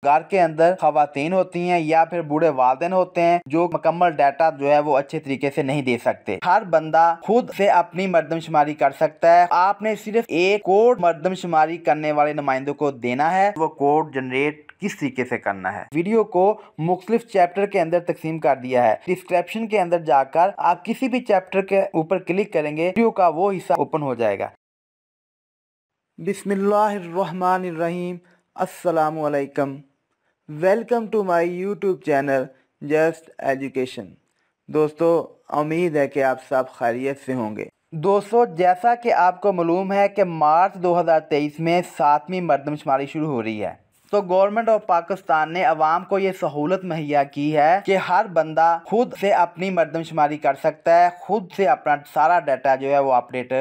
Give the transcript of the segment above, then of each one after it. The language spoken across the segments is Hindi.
घर के अंदर खवातीन होती हैं या फिर बूढ़े वालिदैन होते हैं जो मुकम्मल डाटा जो है वो अच्छे तरीके से नहीं दे सकते। हर बंदा खुद से अपनी मर्दमशुमारी कर सकता है। आपने सिर्फ एक कोड मर्दमशुमारी करने वाले नुमाइंदों को देना है। वो कोड जनरेट किस तरीके से करना है, वीडियो को मुख्तलिफ चैप्टर के अंदर तकसीम कर दिया है। डिस्क्रिप्शन के अंदर जाकर आप किसी भी चैप्टर के ऊपर क्लिक करेंगे, वीडियो का वो हिस्सा ओपन हो जाएगा। बिस्मिल्लाहिर्रहमानिर्रहीम। अस्सलामु अलैकुम। Welcome to my YouTube channel just education. दोस्तों, उम्मीद है कि आप सब खैरियत से होंगे। दोस्तों, जैसा कि आपको मालूम है कि मार्च 2023 में 7वीं मर्दमशुमारी शुरू हो रही है, तो गवर्नमेंट ऑफ पाकिस्तान ने अवाम को ये सहूलत मुहैया की है कि हर बंदा खुद से अपनी मर्दमशुमारी कर सकता है, खुद से अपना सारा डाटा जो है वो अपडेट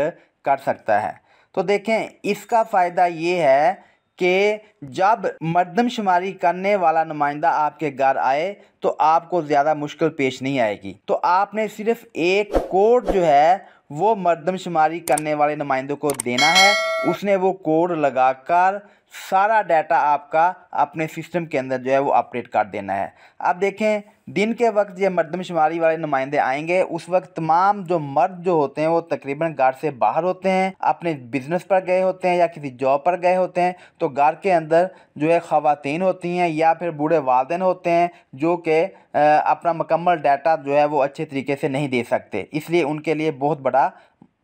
कर सकता है। तो देखें, इसका फ़ायदा ये है कि जब मर्दमशुमारी करने वाला नुमाइंदा आपके घर आए तो आपको ज़्यादा मुश्किल पेश नहीं आएगी। तो आपने सिर्फ एक कोड जो है वो मर्दमशुमारी करने वाले नुमाइंदों को देना है। उसने वो कोड लगाकर सारा डाटा आपका अपने सिस्टम के अंदर जो है वो अपडेट कर देना है। अब देखें, दिन के वक्त जब मर्दमशुमारी वाले नुमाइंदे आएंगे उस वक्त तमाम जो मर्द जो होते हैं वो तकरीबन घर से बाहर होते हैं, अपने बिजनेस पर गए होते हैं या किसी जॉब पर गए होते हैं। तो घर के अंदर जो है खवातीन होती हैं या फिर बूढ़े वालिदैन होते हैं जो कि अपना मुकम्मल डाटा जो है वो अच्छे तरीके से नहीं दे सकते, इसलिए उनके लिए बहुत बड़ा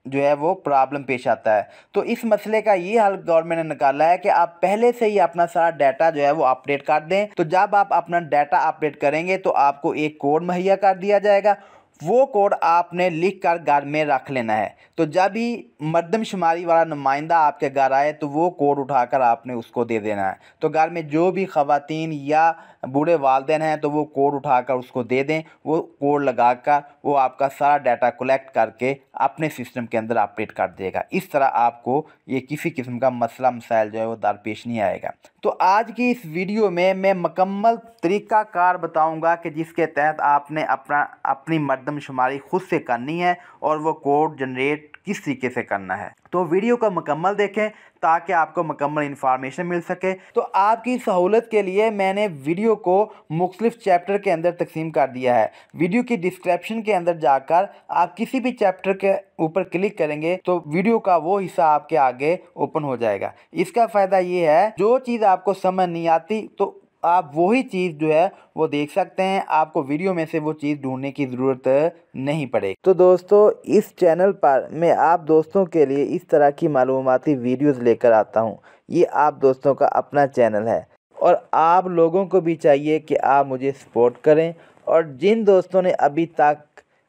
जो है वो प्रॉब्लम पेश आता है। तो इस मसले का ये हल गवर्नमेंट ने निकाला है कि आप पहले से ही अपना सारा डाटा जो है वो अपडेट कर दें। तो जब आप अपना डाटा अपडेट करेंगे तो आपको एक कोड मुहैया कर दिया जाएगा। वो कोड आपने लिख कर घर में रख लेना है। तो जब भी मर्दमशुमारी वाला नुमाइंदा आपके घर आए तो वो कोड उठाकर आपने उसको दे देना है। तो घर में जो भी खवातीन या बूढ़े वालिदैन हैं तो वो कोड उठाकर उसको दे दें। वो कोड लगाकर वो आपका सारा डाटा कलेक्ट करके अपने सिस्टम के अंदर अपडेट कर देगा। इस तरह आपको ये किसी किस्म का मसला मसाइल जो है वो दरपेश नहीं आएगा। तो आज की इस वीडियो में मैं मुकम्मल तरीक़ाकार बताऊंगा कि जिसके तहत आपने अपनी मर्दमशुमारी खुद से करनी है और वो कोड जनरेट किस तरीके से करना है। तो वीडियो को मुकम्मल देखें ताकि आपको मुकम्मल इन्फॉर्मेशन मिल सके। तो आपकी सहूलत के लिए मैंने वीडियो को मुख्तलिफ चैप्टर के अंदर तकसीम कर दिया है। वीडियो की डिस्क्रिप्शन के अंदर जाकर आप किसी भी चैप्टर के ऊपर क्लिक करेंगे तो वीडियो का वो हिस्सा आपके आगे ओपन हो जाएगा। इसका फ़ायदा ये है, जो चीज़ आपको समझ नहीं आती तो आप वही चीज़ जो है वो देख सकते हैं, आपको वीडियो में से वो चीज़ ढूंढने की ज़रूरत नहीं पड़ेगी। तो दोस्तों, इस चैनल पर मैं आप दोस्तों के लिए इस तरह की मालूमाती वीडियोस लेकर आता हूं। ये आप दोस्तों का अपना चैनल है और आप लोगों को भी चाहिए कि आप मुझे सपोर्ट करें। और जिन दोस्तों ने अभी तक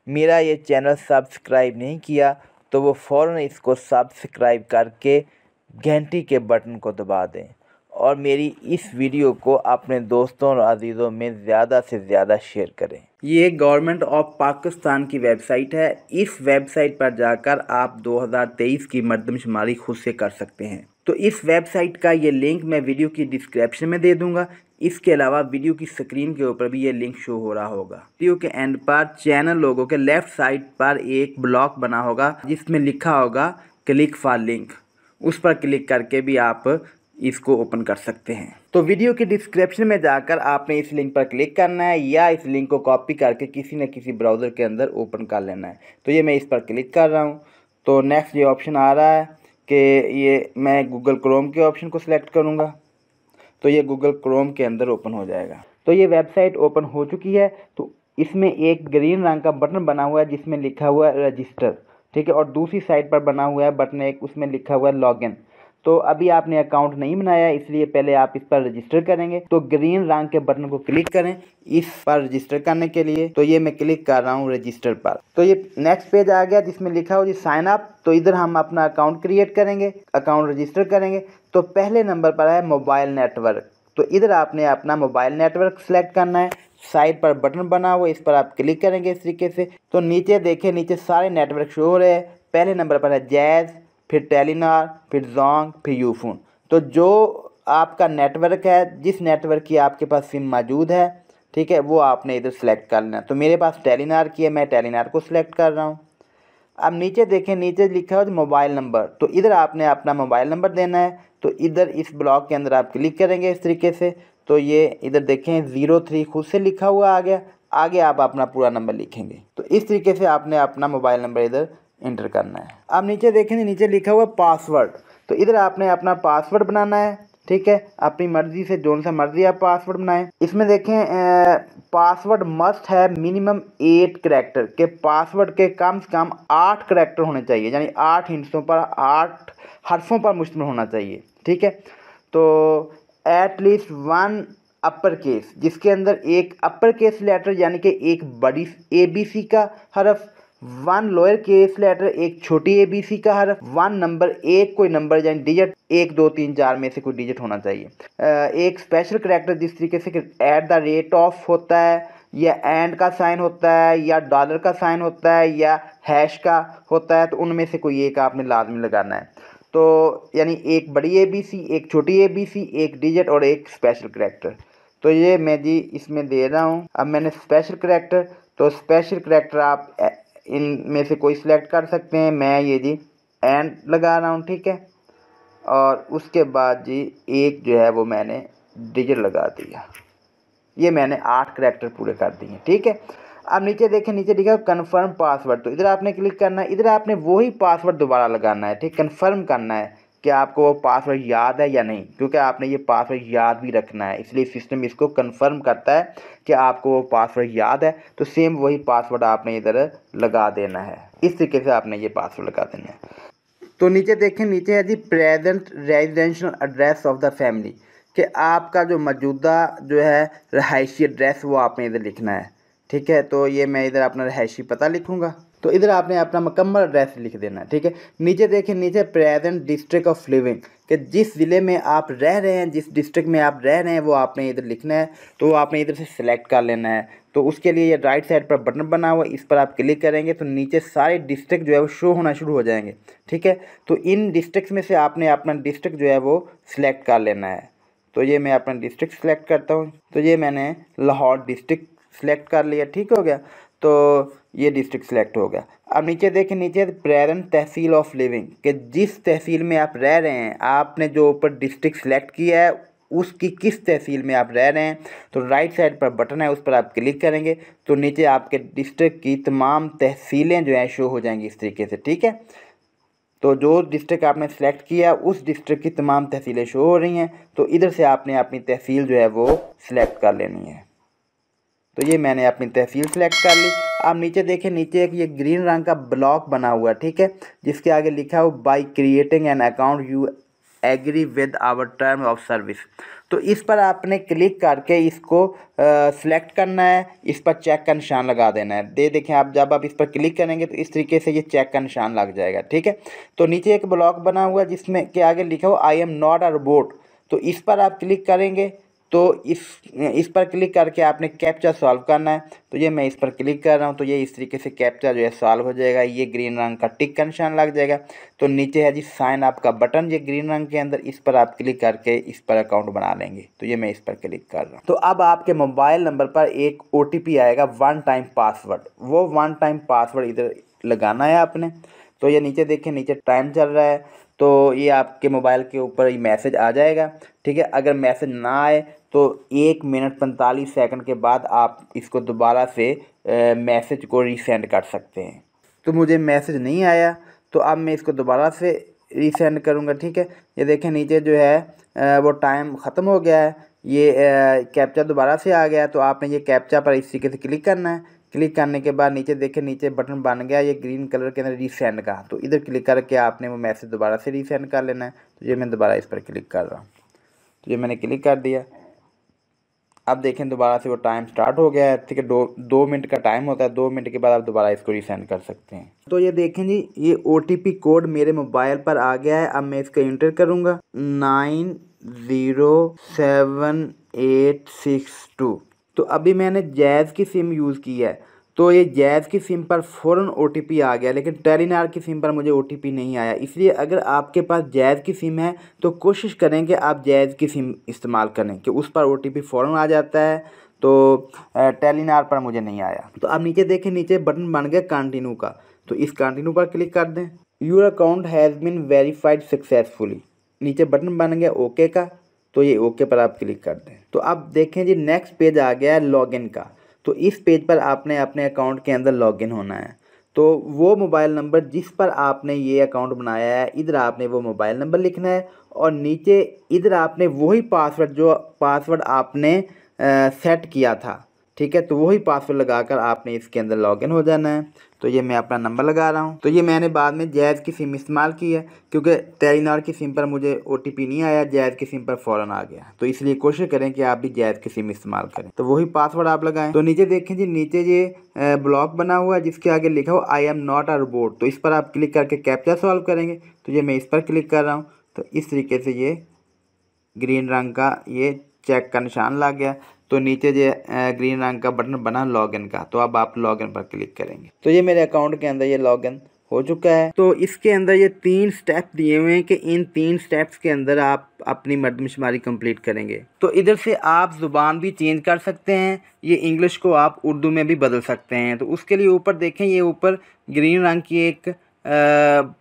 मेरा ये चैनल सब्सक्राइब नहीं किया तो वो फ़ौरन इसको सब्सक्राइब करके घंटी के बटन को दबा दें और मेरी इस वीडियो को अपने दोस्तों और अजीज़ों में ज़्यादा से ज़्यादा शेयर करें। ये गवर्नमेंट ऑफ पाकिस्तान की वेबसाइट है। इस वेबसाइट पर जाकर आप 2023 की मर्दमशुमारी खुद से कर सकते हैं। तो इस वेबसाइट का ये लिंक मैं वीडियो की डिस्क्रिप्शन में दे दूँगा। इसके अलावा वीडियो की स्क्रीन के ऊपर भी ये लिंक शो हो रहा होगा। वीडियो के एंड पर चैनल लोगों के लेफ़्ट साइड पर एक ब्लॉक बना होगा जिसमें लिखा होगा क्लिक फॉर लिंक। उस पर क्लिक करके भी आप इसको ओपन कर सकते हैं। तो वीडियो की डिस्क्रिप्शन में जाकर आपने इस लिंक पर क्लिक करना है या इस लिंक को कॉपी करके किसी न किसी ब्राउज़र के अंदर ओपन कर लेना है। तो ये मैं इस पर क्लिक कर रहा हूँ। तो नेक्स्ट ये ऑप्शन आ रहा है कि ये मैं गूगल क्रोम के ऑप्शन को सिलेक्ट करूँगा तो ये गूगल क्रोम के अंदर ओपन हो जाएगा। तो ये वेबसाइट ओपन हो चुकी है। तो इसमें एक ग्रीन रंग का बटन बना हुआ है जिसमें लिखा हुआ है रजिस्टर, ठीक है, और दूसरी साइड पर बना हुआ है बटन एक, उसमें लिखा हुआ है लॉगिन। तो अभी आपने अकाउंट नहीं बनाया इसलिए पहले आप इस पर रजिस्टर करेंगे। तो ग्रीन रंग के बटन को क्लिक करें इस पर रजिस्टर करने के लिए। तो ये मैं क्लिक कर रहा हूँ रजिस्टर पर। तो ये नेक्स्ट पेज आ गया जिसमें लिखा हो जी साइन अप। तो इधर हम अपना अकाउंट क्रिएट करेंगे, अकाउंट रजिस्टर करेंगे। तो पहले नंबर पर है मोबाइल नेटवर्क। तो इधर आपने अपना मोबाइल नेटवर्क सेलेक्ट करना है। साइड पर बटन बना हुआ, इस पर आप क्लिक करेंगे इस तरीके से। तो नीचे देखें, नीचे सारे नेटवर्क शो हो रहे हैं। पहले नंबर पर है जैज़, फिर टेलीनॉर, फिर जोंग, फिर यूफोन। तो जो आपका नेटवर्क है, जिस नेटवर्क की आपके पास सिम मौजूद है, ठीक है, वो आपने इधर सेलेक्ट कर लेना। तो मेरे पास टेलीनॉर की है, मैं टेलीनॉर को सिलेक्ट कर रहा हूँ। अब नीचे देखें, नीचे लिखा हो मोबाइल नंबर। तो इधर आपने अपना मोबाइल नंबर देना है। तो इधर इस ब्लॉक के अंदर आप क्लिक करेंगे इस तरीके से। तो ये इधर देखें 03 खुद से लिखा हुआ आ गया। आगे आप अपना पूरा नंबर लिखेंगे। तो इस तरीके से आपने अपना मोबाइल नंबर इधर इंटर करना है। अब नीचे देखेंगे, नीचे लिखा हुआ पासवर्ड, तो इधर आपने अपना पासवर्ड बनाना है। ठीक है, अपनी मर्जी से जो सा मर्जी आप पासवर्ड बनाएं। इसमें देखें पासवर्ड मस्ट है मिनिमम 8 करैक्टर के, पासवर्ड के कम से कम 8 करैक्टर होने चाहिए, यानी 8 हिंसों पर 8 हर्फों पर मुश्तमिल होना चाहिए। ठीक है, तो एट लीस्ट 1 अपर केस, जिसके अंदर एक अपर केस लेटर यानी कि एक बड़ी ABC का हरफ, 1 लोअर केस लेटर एक छोटी ABC का हरफ, 1 नंबर, एक कोई नंबर यानी डिजिट 1 2 3 4 में से कोई डिजिट होना चाहिए। एक स्पेशल करैक्टर जिस तरीके से एट द रेट ऑफ होता है, या एंड का साइन होता है, या डॉलर का साइन होता है, या हैश का होता है, तो उनमें से कोई एक आपने लाजमी लगाना है। तो यानी एक बड़ी ABC, एक छोटी ABC, एक डिजिट और एक स्पेशल करैक्टर। तो ये मैं जी इसमें दे रहा हूँ। अब मैंने स्पेशल करैक्टर, तो स्पेशल करैक्टर आप इनमें से कोई सिलेक्ट कर सकते हैं। मैं ये जी एंड लगा रहा हूँ। ठीक है, और उसके बाद जी एक जो है वो मैंने डिजिट लगा दिया। ये मैंने 8 करैक्टर पूरे कर दिए। ठीक है, अब नीचे देखें, नीचे लिखा कन्फर्म पासवर्ड, तो इधर आपने क्लिक करना है। इधर आपने वही पासवर्ड दोबारा लगाना है। ठीक, कन्फर्म करना है कि आपको वो पासवर्ड याद है या नहीं, क्योंकि आपने ये पासवर्ड याद भी रखना है, इसलिए सिस्टम इसको कन्फर्म करता है कि आपको वो पासवर्ड याद है। तो सेम वही पासवर्ड आपने इधर लगा देना है। इस तरीके से आपने ये पासवर्ड लगा देना है। तो नीचे देखें, नीचे है जी present residential address of the family, कि आपका जो मौजूदा जो है रहायशी एड्रेस वो आपने इधर लिखना है। ठीक है, तो ये मैं इधर अपना रहायशी पता लिखूंगा, तो इधर आपने अपना मुकम्मल एड्रेस लिख देना है। ठीक है, नीचे देखें, नीचे प्रेजेंट डिस्ट्रिक्ट ऑफ लिविंग, कि जिस ज़िले में आप रह रहे हैं, जिस डिस्ट्रिक्ट में आप रह रहे हैं वो आपने इधर लिखना है। तो वो आपने इधर से सिलेक्ट कर लेना है। तो उसके लिए ये राइट साइड पर बटन बना हुआ, इस पर आप क्लिक करेंगे तो नीचे सारे डिस्ट्रिक्ट जो है वो शो होना शुरू हो जाएंगे। ठीक है, तो इन डिस्ट्रिक्ट में से आपने अपना डिस्ट्रिक्ट जो है वो सिलेक्ट कर लेना है। तो ये मैं अपना डिस्ट्रिक्ट सेलेक्ट करता हूँ। तो ये मैंने लाहौर डिस्ट्रिक्ट सेलेक्ट कर लिया। ठीक हो गया, तो ये डिस्ट्रिक्ट सेलेक्ट हो गया। अब नीचे देखें, नीचे प्रेजेंट तहसील ऑफ लिविंग, कि जिस तहसील में आप रह रहे हैं, आपने जो ऊपर डिस्ट्रिक्ट सेलेक्ट किया है उसकी किस तहसील में आप रह रहे हैं, तो राइट साइड पर बटन है, उस पर आप क्लिक करेंगे तो नीचे आपके डिस्ट्रिक्ट की तमाम तहसीलें जो हैं शो हो जाएंगी इस तरीके से। ठीक है, तो जो डिस्ट्रिक्ट आपने सेलेक्ट किया उस डिस्ट्रिक्ट की तमाम तहसीलें शो हो रही हैं। तो इधर से आपने अपनी तहसील जो है वो सिलेक्ट कर लेनी है। तो ये मैंने अपनी तहसील सेलेक्ट कर ली। अब नीचे देखें, नीचे एक ये ग्रीन रंग का ब्लॉक बना हुआ है। ठीक है, जिसके आगे लिखा हो by creating an account you agree with our term of service. तो इस पर आपने क्लिक करके इसको सिलेक्ट करना है, इस पर चेक का निशान लगा देना है। देखें आप, जब आप इस पर क्लिक करेंगे तो इस तरीके से ये चेक का निशान लग जाएगा। ठीक है, तो नीचे एक ब्लॉक बना हुआ है जिसमें के आगे लिखा हो I am not a robot. तो इस पर आप क्लिक करेंगे तो इस पर क्लिक करके आपने कैप्चा सॉल्व करना है। तो ये मैं इस पर क्लिक कर रहा हूँ, तो ये इस तरीके से कैप्चा जो है सॉल्व हो जाएगा। ये ग्रीन रंग का टिक का निशान लग जाएगा। तो नीचे है जी साइन अप का बटन, ये ग्रीन रंग के अंदर, इस पर आप क्लिक करके इस पर अकाउंट बना लेंगे। तो ये मैं इस पर क्लिक कर रहा हूँ। तो अब आपके मोबाइल नंबर पर एक OTP आएगा, 1 टाइम पासवर्ड। वो 1 टाइम पासवर्ड इधर लगाना है आपने। तो ये नीचे देखें, नीचे टाइम चल रहा है, तो ये आपके मोबाइल के ऊपर ये मैसेज आ जाएगा। ठीक है, अगर मैसेज ना आए तो 1 मिनट 45 सेकंड के बाद आप इसको दोबारा से मैसेज को रीसेंड कर सकते हैं। तो मुझे मैसेज नहीं आया, तो अब मैं इसको दोबारा से रीसेंड करूँगा। ठीक है, ये देखें नीचे जो है वो टाइम ख़त्म हो गया है, ये कैप्चा दोबारा से आ गया। तो आपने ये कैप्चा पर इस तरीके से क्लिक करना है। क्लिक करने के बाद नीचे देखें, नीचे बटन बन गया ये ग्रीन कलर के अंदर रीसेंड का। तो इधर क्लिक करके आपने वो मैसेज दोबारा से रीसेंड कर लेना है। तो ये मैं दोबारा इस पर क्लिक कर रहा हूँ। तो ये मैंने क्लिक कर दिया। अब देखें दोबारा से वो टाइम स्टार्ट हो गया है। ठीक है, 2 मिनट का टाइम होता है, 2 मिनट के बाद आप दोबारा इसको रीसेंड कर सकते हैं। तो ये देखें जी, ये OTP कोड मेरे मोबाइल पर आ गया है। अब मैं इसका इंटर करूँगा 907862। तो अभी मैंने जैज़ की सिम यूज़ की है, तो ये जैज़ की सिम पर फ़ौरन OTP आ गया, लेकिन टेलीनॉर की सिम पर मुझे OTP नहीं आया। इसलिए अगर आपके पास जैज़ की सिम है तो कोशिश करें कि आप जैज़ की सिम इस्तेमाल करें, कि उस पर OTP फ़ौरन आ जाता है। तो टेलीनॉर पर मुझे नहीं आया। तो अब नीचे देखें, नीचे बटन बन गया कंटिन्यू का। तो इस कंटिन्यू पर क्लिक कर दें। Your account has been verified successfully, नीचे बटन बन गया ओके का। तो ये ओके पर आप क्लिक कर दें। तो अब देखें जी नेक्स्ट पेज आ गया है लॉगिन का। तो इस पेज पर आपने अपने अकाउंट के अंदर लॉगिन होना है। तो वो मोबाइल नंबर जिस पर आपने ये अकाउंट बनाया है, इधर आपने वो मोबाइल नंबर लिखना है और नीचे इधर आपने वही पासवर्ड जो पासवर्ड आपने सेट किया था, ठीक है, तो वही पासवर्ड लगाकर आपने इसके अंदर लॉगिन हो जाना है। तो ये मैं अपना नंबर लगा रहा हूँ। तो ये मैंने बाद में जैज़ की सिम इस्तेमाल की है क्योंकि टेलीनॉर की सिम पर मुझे OTP नहीं आया, जैज़ की सिम पर फ़ौरन आ गया। तो इसलिए कोशिश करें कि आप भी जैज़ की सिम इस्तेमाल करें। तो वही पासवर्ड आप लगाएं। तो नीचे देखें जी, नीचे ये ब्लॉक बना हुआ है जिसके आगे लिखा हुआ I am not a robot. तो इस पर आप क्लिक करके कैप्चा सॉल्व करेंगे। तो ये मैं इस पर क्लिक कर रहा हूँ। तो इस तरीके से ये ग्रीन रंग का ये चेक का निशान लग गया। तो नीचे जो ग्रीन रंग का बटन बना लॉगिन का, तो अब आप लॉगिन पर क्लिक करेंगे। तो ये मेरे अकाउंट के अंदर ये लॉगिन हो चुका है। तो इसके अंदर ये 3 स्टेप दिए हुए हैं कि इन 3 स्टेप्स के अंदर आप अपनी मर्दमशुमारी कंप्लीट करेंगे। तो इधर से आप ज़ुबान भी चेंज कर सकते हैं, ये इंग्लिश को आप उर्दू में भी बदल सकते हैं। तो उसके लिए ऊपर देखें, ये ऊपर ग्रीन रंग की एक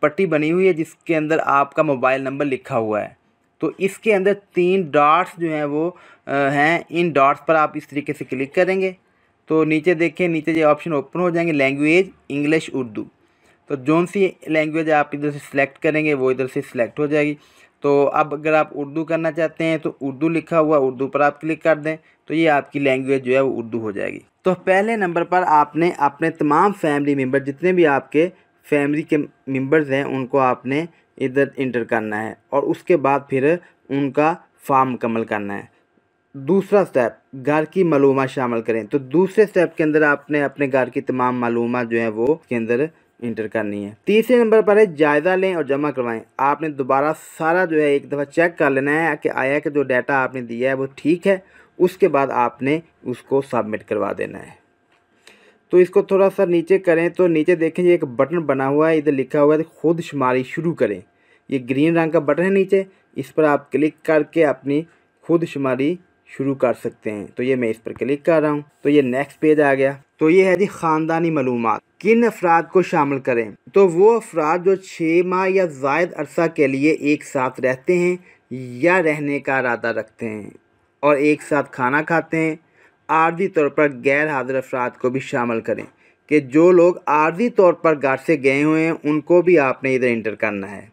पट्टी बनी हुई है जिसके अंदर आपका मोबाइल नंबर लिखा हुआ है। तो इसके अंदर 3 डॉट्स जो हैं वो हैं, इन डॉट्स पर आप इस तरीके से क्लिक करेंगे। तो नीचे देखें, नीचे ये ऑप्शन ओपन हो जाएंगे, लैंग्वेज इंग्लिश उर्दू। तो जौन सी लैंग्वेज आप इधर से सिलेक्ट करेंगे वो इधर से सिलेक्ट हो जाएगी। तो अब अगर आप उर्दू करना चाहते हैं तो उर्दू लिखा हुआ उर्दू पर आप क्लिक कर दें, तो ये आपकी लैंग्वेज जो है वो उर्दू हो जाएगी। तो पहले नंबर पर आपने अपने तमाम फैमिली मेम्बर, जितने भी आपके फैमिली के मेम्बर्स हैं, उनको आपने इधर इंटर करना है और उसके बाद फिर उनका फॉर्म मुकम्मल करना है। दूसरा स्टेप, घर की मालूमात शामिल करें। तो दूसरे स्टेप के अंदर आपने अपने घर की तमाम मालूमात जो है वो इसके अंदर इंटर करनी है। तीसरे नंबर पर है जायज़ा लें और जमा करवाएं। आपने दोबारा सारा जो है एक दफ़ा चेक कर लेना है कि आया कि जो डाटा आपने दिया है वो ठीक है। उसके बाद आपने उसको सबमिट करवा देना है। तो इसको थोड़ा सा नीचे करें तो नीचे देखें एक बटन बना हुआ है, इधर लिखा हुआ है खुद शुमारी शुरू करें। ये ग्रीन रंग का बटन है नीचे, इस पर आप क्लिक करके अपनी खुद शुमारी शुरू कर सकते हैं। तो ये मैं इस पर क्लिक कर रहा हूँ। तो ये नेक्स्ट पेज आ गया। तो ये है जी ख़ानदानी मालूमात, किन अफराद को शामिल करें। तो वो अफराद जो 6 माह या ज़ायद अरसा के लिए एक साथ रहते हैं या रहने का इरादा रखते हैं और एक साथ खाना खाते हैं। आर्जी तौर पर गैर हाजिर अफराद को भी शामिल करें कि जो लोग आर्जी तौर पर घर से गए हुए हैं उनको भी आपने इधर इंटर करना है।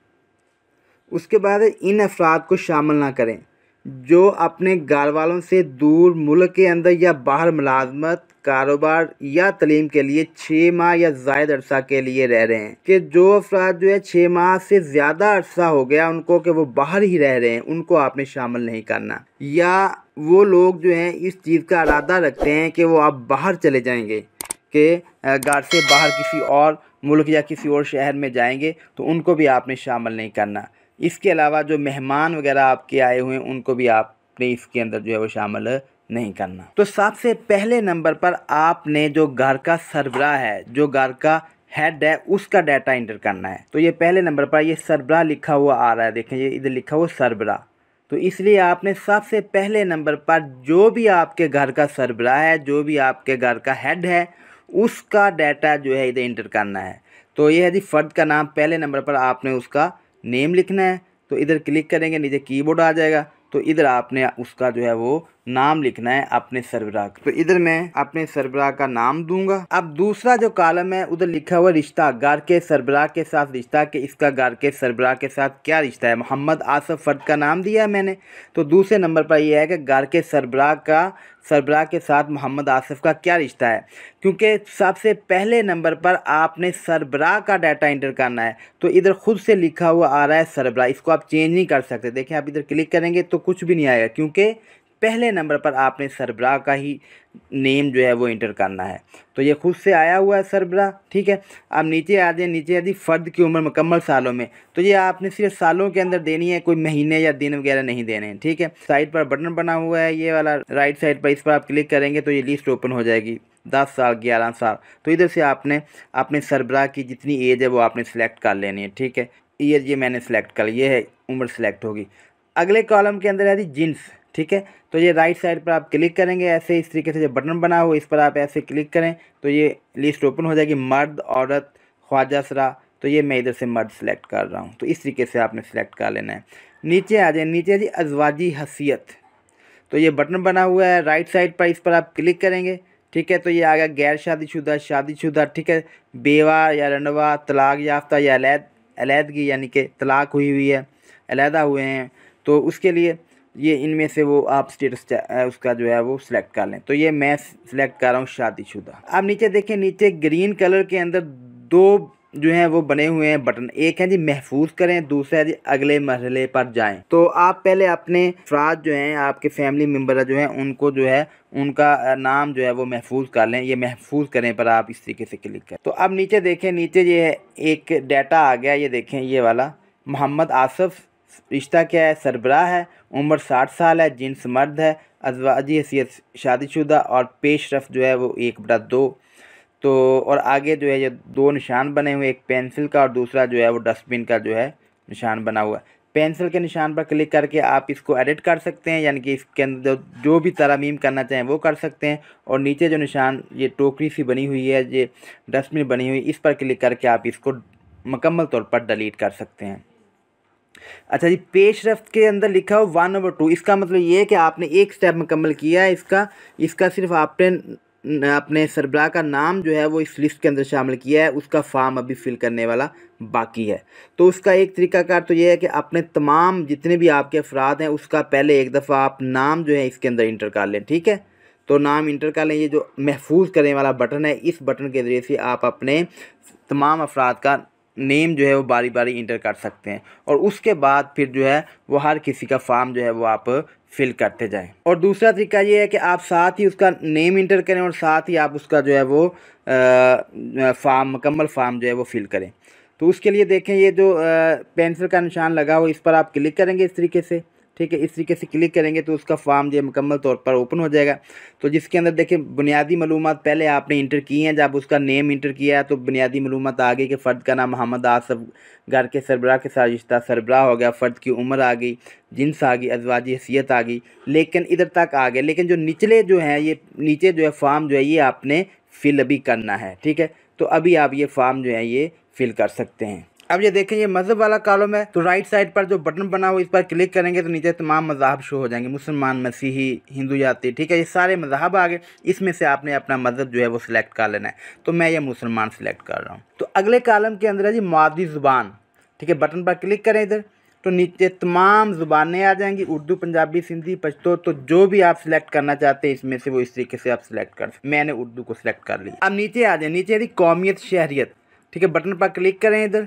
उसके बाद इन अफराद को शामिल ना करें जो अपने घर वालों से दूर मुल्क के अंदर या बाहर मुलाजमत, कारोबार या तलीम के लिए 6 माह या ज़ायद अरसा के लिए रह रहे हैं। कि जो अफराद जो है 6 माह से ज़्यादा अरसा हो गया उनको कि वो बाहर ही रह रहे हैं, उनको आपने शामिल नहीं करना। या वो लोग जो हैं इस चीज़ का इरादा रखते हैं कि वो आप बाहर चले जाएंगे, कि घर से बाहर किसी और मुल्क या किसी और शहर में जाएंगे, तो उनको भी आपने शामिल नहीं करना। इसके अलावा जो मेहमान वगैरह आपके आए हुए हैं उनको भी आपने इसके अंदर जो है वो शामिल नहीं करना। तो सबसे पहले नंबर पर आपने जो घर का सरबराह है, जो घर का हेड है, उसका डाटा इंटर करना है। तो ये पहले नंबर पर ये सरबराह लिखा हुआ आ रहा है, देखें ये इधर लिखा हुआ सरबराह। तो इसलिए आपने सबसे पहले नंबर पर जो भी आपके घर का सरबराह है, जो भी आपके घर का हेड है, उसका डाटा जो है इधर इंटर करना है। तो ये है जी फ़र्द का नाम, पहले नंबर पर आपने उसका नेम लिखना है। तो इधर क्लिक करेंगे, नीचे कीबोर्ड आ जाएगा। तो इधर आपने उसका जो है वो नाम लिखना है अपने सरबराह का। तो इधर मैं अपने सरबराह का नाम दूंगा। अब दूसरा जो कॉलम है उधर लिखा हुआ रिश्ता, घर के सरबराह के साथ रिश्ता, कि इसका घर के सरबराह के साथ क्या रिश्ता है। मोहम्मद आसफ फ़र्द का नाम दिया है मैंने। तो दूसरे नंबर पर यह है कि घर के सरबराह के साथ मोहम्मद आसफ का क्या रिश्ता है, क्योंकि सबसे पहले नंबर पर आपने सरबराह का डाटा इंटर करना है। तो इधर खुद से लिखा हुआ आ रहा है सरबराह, इसको आप चेंज नहीं कर सकते। देखें आप इधर क्लिक करेंगे तो कुछ भी नहीं आएगा, क्योंकि पहले नंबर पर आपने सरबराह का ही नेम जो है वो इंटर करना है। तो ये खुद से आया हुआ है सरबराह, ठीक है। अब नीचे आ जाए, नीचे यदि फ़र्द की उम्र मुकम्मल सालों में, तो ये आपने सिर्फ सालों के अंदर देनी है, कोई महीने या दिन वगैरह नहीं देने हैं, ठीक है। साइड पर बटन बना हुआ है ये वाला राइट साइड पर, इस पर आप क्लिक करेंगे तो ये लिस्ट ओपन हो जाएगी, 10 साल 11 साल। तो इधर से आपने अपने सरबराह की जितनी एज है वो आपने सेलेक्ट कर लेनी है, ठीक है। ईयर ये मैंने सेलेक्ट कर ली, ये है उम्र सेलेक्ट होगी। अगले कॉलम के अंदर है जी जिन्स, ठीक है। तो ये राइट साइड पर आप क्लिक करेंगे, ऐसे इस तरीके से जो बटन बना हो इस पर आप ऐसे क्लिक करें तो ये लिस्ट ओपन हो जाएगी, मर्द, औरत, ख्वाजा सरा। तो ये मैं इधर से मर्द सेलेक्ट कर रहा हूँ। तो इस तरीके से आपने सेलेक्ट कर लेना है। नीचे आ जाए, नीचे जी अज़वाजी हसीयत, तो ये बटन बना हुआ है राइट साइड पर, इस पर आप क्लिक करेंगे। ठीक है, तो ये आ गया गैर शादीशुदा, शादीशुदा, ठीक है, बेवा या रंडवा, तलाक याफ्ता या अलहदगी यानी कि तलाक हुई है, अलहदा हुए हैं, तो उसके लिए ये इनमें से वो आप स्टेटस उसका जो है वो सिलेक्ट कर लें। तो ये मैं सिलेक्ट कर रहा हूँ शादीशुदा। अब नीचे देखें, नीचे ग्रीन कलर के अंदर दो जो हैं वो बने हुए हैं बटन, एक है जी महफूज करें, दूसरा है जी अगले मरहले पर जाएं। तो आप पहले अपने अफराद जो हैं, आपके फैमिली मेम्बर जो हैं, उनको जो है उनका नाम जो है वो महफूज कर लें। ये महफूज करें पर आप इस तरीके से क्लिक करें। तो अब नीचे देखें, नीचे ये है एक डाटा आ गया, ये देखें ये वाला, मोहम्मद आसफ़, रिश्ता क्या है, सरबराह है, उम्र 60 साल है, जिन्स मर्द है, अज़वाजी हैसियत शादीशुदा, और पेशरफ जो है वो 1/2। तो और आगे जो है ये दो निशान बने हुए, एक पेंसिल का और दूसरा जो है वो डस्टबिन का जो है निशान बना हुआ है। पेंसिल के निशान पर क्लिक करके आप इसको एडिट कर सकते हैं, यानी कि इसके अंदर जो भी तरमीम करना चाहें वो कर सकते हैं। और नीचे जो निशान ये टोकरी सी बनी हुई है, ये डस्टबिन बनी हुई, इस पर क्लिक करके आप इसको मुकम्मल तौर पर डिलीट कर सकते हैं। अच्छा जी, पेशरफ्त के अंदर लिखा हो 1/2, इसका मतलब ये है कि आपने एक स्टेप मुकम्मल किया है। इसका सिर्फ आपने अपने सरबराह का नाम जो है वो इस लिस्ट के अंदर शामिल किया है, उसका फॉर्म अभी फिल करने वाला बाकी है। तो उसका एक तरीकाकार तो ये है कि अपने तमाम जितने भी आपके अफराद हैं उसका पहले एक दफ़ा आप नाम जो है इसके अंदर इंटर कर लें। ठीक है, तो नाम इंटर कर लें। ये जो महफूज करने वाला बटन है, इस बटन के ज़रिए से आप अपने तमाम अफराद का नेम जो है वो बारी बारी इंटर कर सकते हैं, और उसके बाद फिर जो है वो हर किसी का फॉर्म जो है वो आप फिल करते जाएं। और दूसरा तरीका ये है कि आप साथ ही उसका नेम इंटर करें और साथ ही आप उसका जो है वो मुकम्मल फॉर्म जो है वो फिल करें। तो उसके लिए देखें, ये जो पेंसिल का निशान लगा हो, इस पर आप क्लिक करेंगे इस तरीके से। ठीक है, इस तरीके से क्लिक करेंगे तो उसका फॉर्म जो मुकम्मल तौर पर ओपन हो जाएगा। तो जिसके अंदर देखिए बुनियादी मालूमात पहले आपने इंटर की हैं, जब उसका नेम इंटर किया है तो बुनियादी मालूमात आ गई कि फ़र्द का नाम मोहम्मद आसफ़, घर के सरबराह के साथ रिश्ता सरबराह हो गया, फ़र्द की उम्र आ गई, जिन्स आ गई, अज़वाजी हैसियत आ गई, लेकिन इधर तक आ गए। लेकिन जो निचले जो हैं, ये नीचे जो है फॉर्म जो है ये आपने फिल अभी करना है। ठीक है, तो अभी आप ये फॉर्म जो है ये फिल कर सकते हैं। अब ये देखें, ये मज़हब वाला कॉलम है, तो राइट साइड पर जो बटन बना हो इस पर क्लिक करेंगे तो नीचे तमाम मज़हब शो हो जाएंगे, मुसलमान, मसीही, हिंदू जाति। ठीक है, ये सारे मज़हब आ गए। इसमें से आपने अपना मज़हब जो है वो सिलेक्ट कर लेना है। तो मैं ये मुसलमान सिलेक्ट कर रहा हूँ। तो अगले कॉलम के अंदर है जी मादी ज़ुबान। ठीक है, बटन पर क्लिक करें इधर, तो नीचे तमाम ज़ुबानें आ जाएंगी, उर्दू, पंजाबी, सिंधी, पश्तो। तो जो भी आप सिलेक्ट करना चाहते हैं इसमें से वो इस तरीके से आप सिलेक्ट कर सकते। मैंने उर्दू को सिलेक्ट कर लिया। अब नीचे आ जाए, नीचे यदि कौमियत, शहरियत। ठीक है, बटन पर क्लिक करें इधर,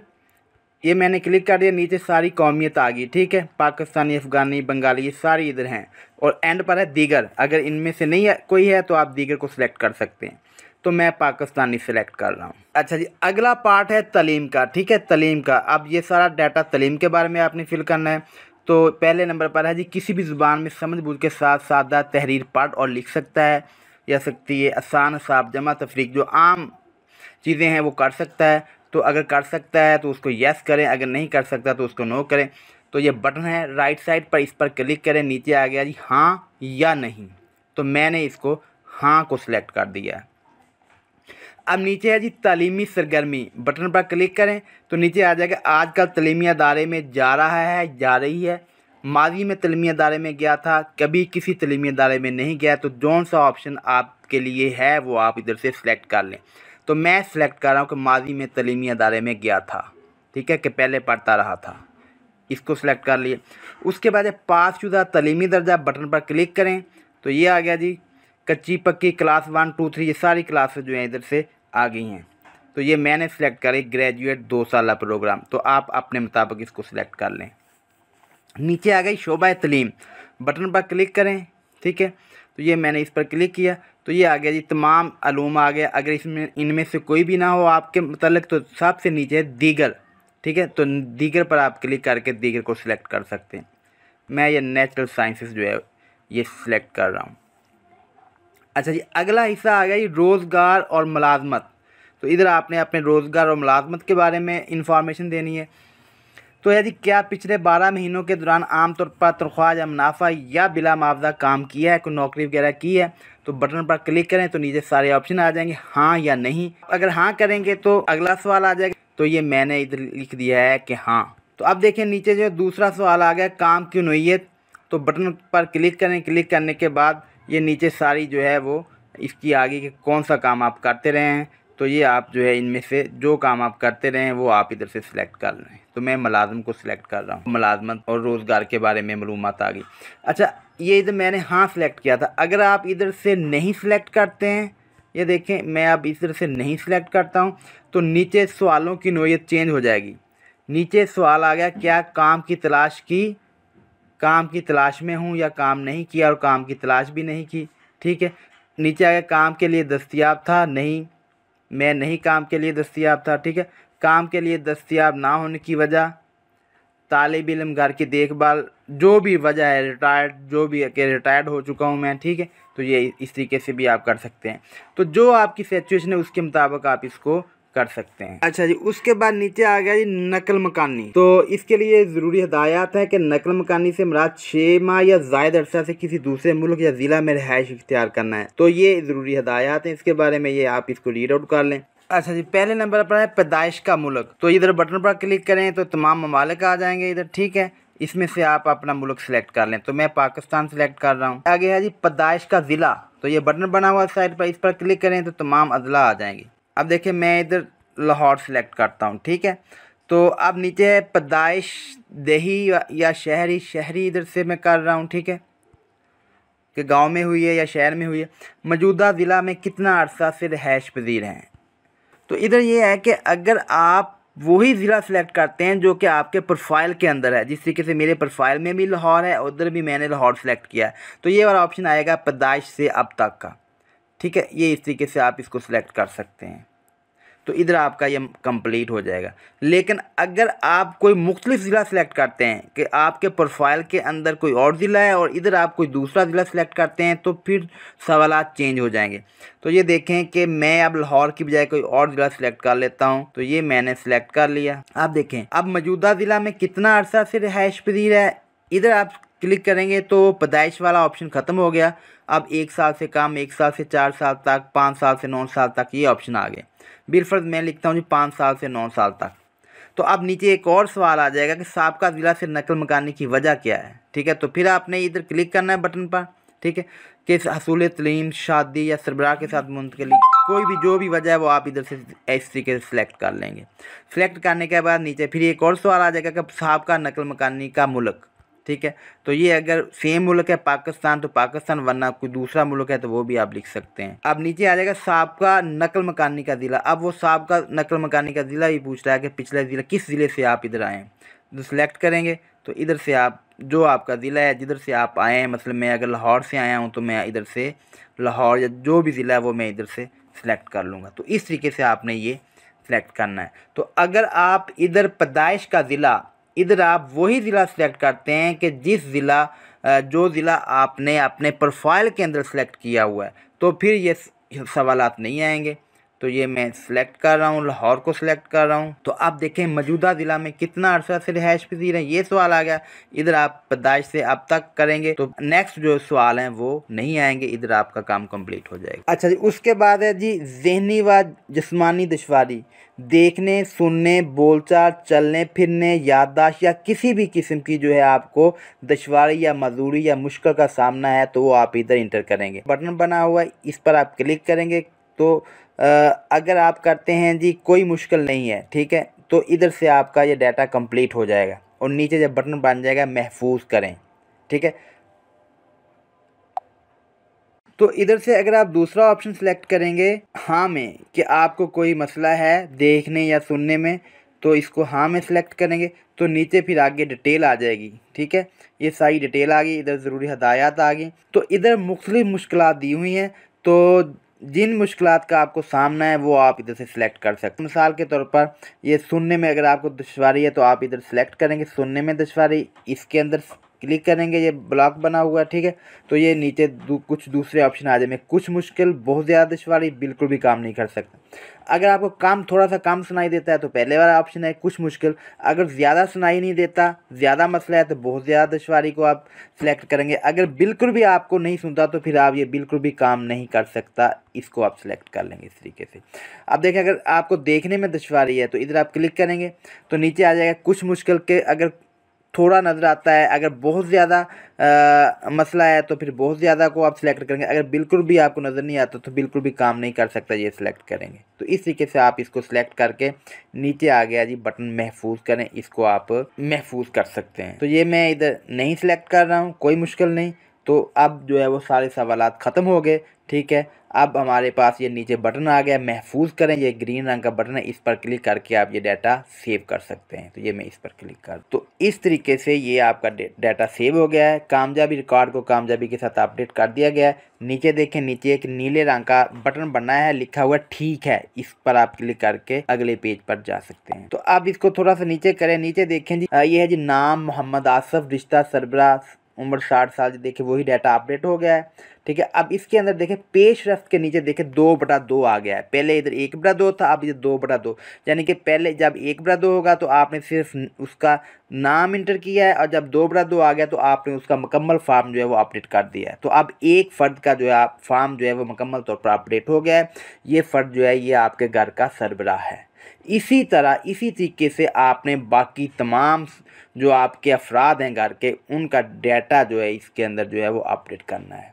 ये मैंने क्लिक कर दिया, नीचे सारी कौमियत आ गई। ठीक है, पाकिस्तानी, अफ़गानी, बंगाली, ये सारी इधर हैं। और एंड पर है दीगर, अगर इनमें से नहीं है कोई है तो आप दीगर को सिलेक्ट कर सकते हैं। तो मैं पाकिस्तानी सिलेक्ट कर रहा हूँ। अच्छा जी, अगला पार्ट है तलीम का। ठीक है, तलीम का, अब ये सारा डाटा तलीम के बारे में आपने फिल करना है। तो पहले नंबर पर है जी, किसी भी ज़ुबान में समझ बूझ के साथ सादा तहरीर पढ़ और लिख सकता है या सकती है, आसान, साफ, जमा, तफरीक, जो आम चीज़ें हैं वो कर सकता है। तो अगर कर सकता है तो उसको यस करें, अगर नहीं कर सकता तो उसको नो करें। तो ये बटन है राइट साइड पर, इस पर क्लिक करें, नीचे आ गया जी हाँ या नहीं। तो मैंने इसको हाँ को सिलेक्ट कर दिया है। अब नीचे है जी तालीमी सरगर्मी, बटन पर क्लिक करें तो नीचे आ जाएगा आजकल तालीमी अदारे में जा रहा है, जा रही है, माजी में तालीमी अदारे में गया था, कभी किसी तालीमी अदारे में नहीं गया। तो जौन सा ऑप्शन आपके लिए है वो आप इधर से सिलेक्ट कर लें। तो मैं सिलेक्ट कर रहा हूँ कि माजी में तालीमी अदारे में गया था। ठीक है, कि पहले पढ़ता रहा था, इसको सिलेक्ट कर लिए। उसके बाद पास शुदा तालीमी दर्जा, बटन पर क्लिक करें तो ये आ गया जी कच्ची पक्की क्लास 1, 2, 3, ये सारी क्लासेस जो हैं इधर से आ गई हैं। तो ये मैंने सिलेक्ट करी ग्रेजुएट 2 साल प्रोग्राम। तो आप अपने मुताबिक इसको सिलेक्ट कर लें। नीचे आ गई शोबा तलीम, बटन पर क्लिक करें। ठीक है, तो ये मैंने इस पर क्लिक किया तो ये आ गया जी तमाम अलूम आ गया। अगर इसमें इनमें से कोई भी ना हो आपके मतलब तो सबसे नीचे है दीगर। ठीक है, तो दीगर पर आप क्लिक करके दीगर को सिलेक्ट कर सकते हैं। मैं ये नेचुरल साइंसेस जो है ये सिलेक्ट कर रहा हूँ। अच्छा जी, अगला हिस्सा आ गया जी रोज़गार और मुलाजमत। तो इधर आपने अपने रोज़गार और मुलाजमत के बारे में इंफॉर्मेशन देनी है। तो यदि क्या पिछले 12 महीनों के दौरान आमतौर पर तनख्वाह या मुनाफा या बिला मुआवजा काम किया है, कोई नौकरी वगैरह की है। तो बटन पर क्लिक करें तो नीचे सारे ऑप्शन आ जाएंगे, हाँ या नहीं। अगर हाँ करेंगे तो अगला सवाल आ जाएगा। तो ये मैंने इधर लिख दिया है कि हाँ। तो अब देखिए नीचे जो दूसरा सवाल आ गया काम की नोयत। तो बटन पर क्लिक करें, क्लिक करने के बाद ये नीचे सारी जो है वो इसकी आगे कि कौन सा काम आप करते रहे हैं, तो ये आप जो है इनमें से जो काम आप करते रहे हैं वो आप इधर से सिलेक्ट कर रहे हैं। तो मैं मुलाज़िम को सिलेक्ट कर रहा हूँ, मुलाजमत और रोज़गार के बारे में मालूमात आ गई। अच्छा, ये इधर मैंने हाँ सिलेक्ट किया था। अगर आप इधर से नहीं सिलेक्ट करते हैं, ये देखें मैं अब इधर से नहीं सिलेक्ट करता हूँ, तो नीचे सवालों की नोयत चेंज हो जाएगी। नीचे सवाल आ गया क्या काम की तलाश की, काम की तलाश में हूँ या काम नहीं किया और काम की तलाश भी नहीं की। ठीक है, नीचे आ गया काम के लिए दस्तयाब था, नहीं, मैं नहीं काम के लिए दस्तयाब था। ठीक है, काम के लिए दस्तयाब ना होने की वजह, तालिब इल्म घर की देखभाल, जो भी वजह है, रिटायर्ड, जो भी है कि रिटायर्ड हो चुका हूँ मैं। ठीक है, तो ये इस तरीके से भी आप कर सकते हैं। तो जो आपकी सिचुएशन है उसके मुताबिक आप इसको कर सकते हैं। अच्छा जी, उसके बाद नीचे आ गया जी नकल मकानी। तो इसके लिए ज़रूरी हिदायत है कि नकल मकानी से मुराद 6 माह या ज़ायद अरसा से किसी दूसरे मुल्क या ज़िला में रिहाइश इख्तियार करना है। तो ये ज़रूरी हिदायत है, इसके बारे में ये आप इसको रीड आउट कर लें। अच्छा जी, पहले नंबर पर है पैदाइश का मुल्क। तो इधर बटन पर क्लिक करें तो तमाम ममालिक आ जाएंगे इधर। ठीक है, इसमें से आप अपना मुल्क सेलेक्ट कर लें। तो मैं पाकिस्तान सेलेक्ट कर रहा हूँ। आगे है जी पैदाइश का ज़िला। तो ये बटन बना हुआ साइड पर, इस पर क्लिक करें तो तमाम अजला आ जाएंगे। अब देखिए मैं इधर लाहौर सेलेक्ट करता हूँ। ठीक है, तो अब नीचे है पैदाइश देही या शहरी। शहरी इधर से मैं कर रहा हूँ। ठीक है, कि गांव में हुई है या शहर में हुई है। मौजूदा ज़िला में कितना अरसा से रिहाइश पजीर हैं। तो इधर ये है कि अगर आप वही ज़िला सेलेक्ट करते हैं जो कि आपके प्रोफाइल के अंदर है, जिस तरीके से मेरे प्रोफाइल में भी लाहौर है, उधर भी मैंने लाहौर सेलेक्ट किया है, तो ये वाला ऑप्शन आएगा पैदाइश से अब तक का। ठीक है, ये इस तरीके से आप इसको सिलेक्ट कर सकते हैं। तो इधर आपका ये कंप्लीट हो जाएगा। लेकिन अगर आप कोई मुख्तलिफ ज़िला सेलेक्ट करते हैं कि आपके प्रोफाइल के अंदर कोई और ज़िला है और इधर आप कोई दूसरा ज़िला सेलेक्ट करते हैं, तो फिर सवालात चेंज हो जाएंगे। तो ये देखें कि मैं अब लाहौर की बजाय कोई और ज़िला सेलेक्ट कर लेता हूँ। तो ये मैंने सेलेक्ट कर लिया। आप देखें अब मौजूदा ज़िला में कितना अरसा से रिहाइश पजीर है, इधर आप क्लिक करेंगे तो पैदाइश वाला ऑप्शन ख़त्म हो गया। अब 1 साल से कम, 1 साल से 4 साल तक, 5 साल से 9 साल तक ये ऑप्शन आ गए। बिलफर्ज मैं लिखता हूँ जी 5 साल से 9 साल तक। तो अब नीचे एक और सवाल आ जाएगा कि साबका ज़िला से नकल मकानी की वजह क्या है। ठीक है, तो फिर आपने इधर क्लिक करना है बटन पर। ठीक है, कि हसूल तलीम, शादी या सरबराह के साथ मुंतकली, कोई भी जो भी वजह है वो आप इधर से इस तरीके से सिलेक्ट कर लेंगे। सिलेक्ट करने के बाद नीचे फिर एक और सवाल आ जाएगा कि साबका नकल मकानी का मुल्क। ठीक है, तो ये अगर सेम मुल्क है पाकिस्तान तो पाकिस्तान, वरना कोई दूसरा मुल्क है तो वो भी आप लिख सकते हैं। अब नीचे आ जाएगा साबका नकल मकानी का ज़िला। अब वो साबका नकल मकानी का ज़िला ही पूछ रहा है कि पिछले ज़िला किस ज़िले से आप इधर आए हैं। तो सिलेक्ट करेंगे तो इधर से आप जो आपका ज़िला है जिधर से आप आए हैं, मतलब मैं अगर लाहौर से आया हूँ तो मैं इधर से लाहौर या जो भी ज़िला है वो मैं इधर से सिलेक्ट कर लूँगा। तो इस तरीके से आपने ये सिलेक्ट करना है। तो अगर आप इधर पैदाइश का ज़िला, इधर आप वही ज़िला सेलेक्ट करते हैं कि जिस ज़िला जो ज़िला आपने अपने प्रोफाइल के अंदर सेलेक्ट किया हुआ है, तो फिर ये सवालात नहीं आएंगे। तो ये मैं सिलेक्ट कर रहा हूँ, लाहौर को सिलेक्ट कर रहा हूँ। तो आप देखें मौजूदा ज़िला में कितना अरसा से रिहाइश पजीर है, ये सवाल आ गया। इधर आप पैदाइश से अब तक करेंगे तो नेक्स्ट जो सवाल हैं वो नहीं आएंगे, इधर आपका काम कंप्लीट हो जाएगा। अच्छा जी, उसके बाद है जी ज़हनी व जिस्मानी दुश्वारी, देखने, सुनने, बोलचाल, चलने फिरने, याददाश्त या किसी भी किस्म की जो है आपको दुश्वारी या मजदूरी या मुश्किल का सामना है, तो वो आप इधर इंटर करेंगे। बटन बना हुआ है, इस पर आप क्लिक करेंगे। तो अगर आप करते हैं जी कोई मुश्किल नहीं है, ठीक है, तो इधर से आपका ये डाटा कंप्लीट हो जाएगा और नीचे जब बटन बन जाएगा महफूज करें। ठीक है, तो इधर से अगर आप दूसरा ऑप्शन सेलेक्ट करेंगे हाँ में, कि आपको कोई मसला है देखने या सुनने में, तो इसको हाँ में सेलेक्ट करेंगे तो नीचे फिर आगे डिटेल आ जाएगी। ठीक है, ये सारी डिटेल आ गई, इधर ज़रूरी हदायत आ गई। तो इधर मुख्तलिफ मुश्किलात दी हुई हैं, तो जिन मुश्किलात का आपको सामना है वो आप इधर से सिलेक्ट कर सकते हैं। मिसाल के तौर पर ये सुनने में अगर आपको दुश्वारी है तो आप इधर सेलेक्ट करेंगे सुनने में दुश्वारी, इसके अंदर क्लिक करेंगे ये ब्लॉक बना हुआ है, ठीक है। तो ये नीचे कुछ दूसरे ऑप्शन आ जाएंगे, कुछ मुश्किल, बहुत ज़्यादा दुश्वारी, बिल्कुल भी काम नहीं कर सकता। अगर आपको काम थोड़ा सा कम सुनाई देता है तो पहले वाला ऑप्शन है कुछ मुश्किल। अगर ज़्यादा सुनाई नहीं देता, ज़्यादा मसला है, तो बहुत ज़्यादा दुश्वारी को आप सिलेक्ट करेंगे। अगर बिल्कुल भी आपको नहीं सुनता तो फिर आप ये बिल्कुल भी काम नहीं कर सकता, इसको आप सिलेक्ट कर लेंगे इस तरीके से। अब देखें, अगर आपको देखने में दुश्वारी है तो इधर आप क्लिक करेंगे तो नीचे आ जाएगा कुछ मुश्किल के, अगर थोड़ा नज़र आता है। अगर बहुत ज़्यादा मसला है तो फिर बहुत ज़्यादा को आप सिलेक्ट करेंगे। अगर बिल्कुल भी आपको नज़र नहीं आता तो बिल्कुल भी काम नहीं कर सकता, ये सिलेक्ट करेंगे। तो इस तरीके से आप इसको सिलेक्ट करके नीचे आ गया जी बटन महफूज करें, इसको आप महफूज कर सकते हैं। तो ये मैं इधर नहीं सिलेक्ट कर रहा हूँ, कोई मुश्किल नहीं। तो अब जो है वो सारे सवालात ख़त्म हो गए, ठीक है। अब हमारे पास ये नीचे बटन आ गया महफूज करें, ये ग्रीन रंग का बटन है, इस पर क्लिक करके आप ये डाटा सेव कर सकते हैं। तो ये मैं इस पर क्लिक कर, तो इस तरीके से ये आपका डाटा सेव हो गया है। कामयाबी रिकॉर्ड को कामयाबी के साथ अपडेट कर दिया गया है। नीचे देखें, नीचे एक नीले रंग का बटन बना है, लिखा हुआ ठीक है, इस पर आप क्लिक करके अगले पेज पर जा सकते हैं। तो आप इसको थोड़ा सा नीचे करें, नीचे देखें जी ये है जी नाम मोहम्मद आसिफ, रिश्ता सरबरा, उम्र 60 साल, देखिए वही डाटा अपडेट हो गया है, ठीक है। अब इसके अंदर देखें पेश रफ्त के नीचे देखें 2/2 आ गया है। पहले इधर 1/2 था, अब इधर 2/2, यानी कि पहले जब 1/2 होगा तो आपने सिर्फ उसका नाम इंटर किया है, और जब 2/2 आ गया तो आपने उसका मुकम्मल फार्म जो है वो अपडेट कर दिया है। तो अब एक फ़र्द का जो है फार्म जो है वो मुकम्मल तौर पर अपडेट हो गया है। ये फ़र्द जो है ये आपके घर का सरबराह है। इसी तरह इसी तरीके से आपने बाकी तमाम जो आपके अफराद हैं घर के, उनका डाटा जो है इसके अंदर जो है वो अपडेट करना है।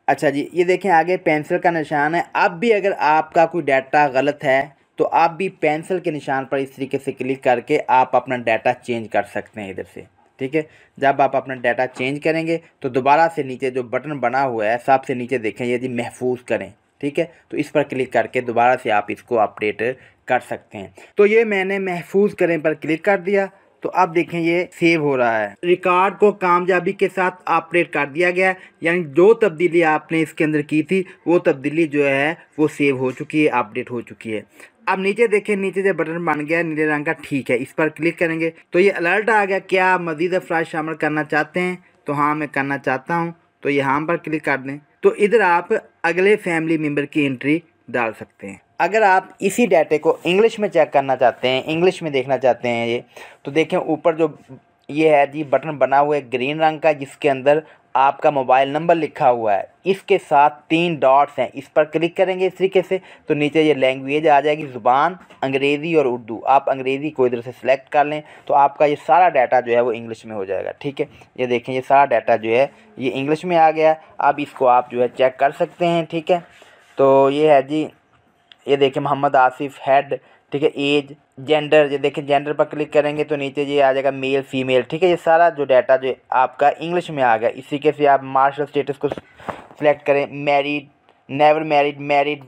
अच्छा जी, ये देखें आगे पेंसिल का निशान है। अब भी अगर आपका कोई डाटा गलत है तो आप भी पेंसिल के निशान पर इस तरीके से क्लिक करके आप अपना डाटा चेंज कर सकते हैं इधर से, ठीक है। जब आप अपना डाटा चेंज करेंगे तो दोबारा से नीचे जो बटन बना हुआ है सबसे नीचे देखें, यदि महफूज करें, ठीक है, तो इस पर क्लिक करके दोबारा से आप इसको अपडेट कर सकते हैं। तो ये मैंने महफूज करें पर क्लिक कर दिया, तो अब देखें ये सेव हो रहा है। रिकॉर्ड को कामयाबी के साथ अपडेट कर दिया गया, यानी जो तब्दीली आपने इसके अंदर की थी वो तब्दीली जो है वो सेव हो चुकी है, अपडेट हो चुकी है। अब नीचे देखें, नीचे जो बटन बन गया नीले रंग का, ठीक है, इस पर क्लिक करेंगे तो ये अलर्ट आ गया, क्या आप मज़ीद अफराद शामिल करना चाहते हैं? तो हाँ मैं करना चाहता हूँ, तो यहाँ पर क्लिक कर दें। तो इधर आप अगले फैमिली मेम्बर की एंट्री डाल सकते हैं। अगर आप इसी डाटे को इंग्लिश में चेक करना चाहते हैं, इंग्लिश में देखना चाहते हैं ये, तो देखें ऊपर जो ये है जी बटन बना हुआ है ग्रीन रंग का, जिसके अंदर आपका मोबाइल नंबर लिखा हुआ है, इसके साथ 3 डॉट्स हैं, इस पर क्लिक करेंगे इस तरीके से तो नीचे ये लैंग्वेज आ जाएगी, ज़ुबान अंग्रेज़ी और उर्दू। आप अंग्रेज़ी को इधर से सिलेक्ट कर लें तो आपका ये सारा डाटा जो है वो इंग्लिश में हो जाएगा, ठीक है। ये देखें ये सारा डाटा जो है ये इंग्लिश में आ गया। अब इसको आप जो है चेक कर सकते हैं, ठीक है। तो ये है जी, ये देखिए मोहम्मद आसिफ हेड, ठीक है, एज, जेंडर, ये देखिए जेंडर पर क्लिक करेंगे तो नीचे ये आ जाएगा मेल फीमेल, ठीक है। ये सारा जो डाटा जो आपका इंग्लिश में आ गया। इसी के से आप मार्शल स्टेटस को सिलेक्ट करें, मैरिड, नेवर मैरिड, मैरिड,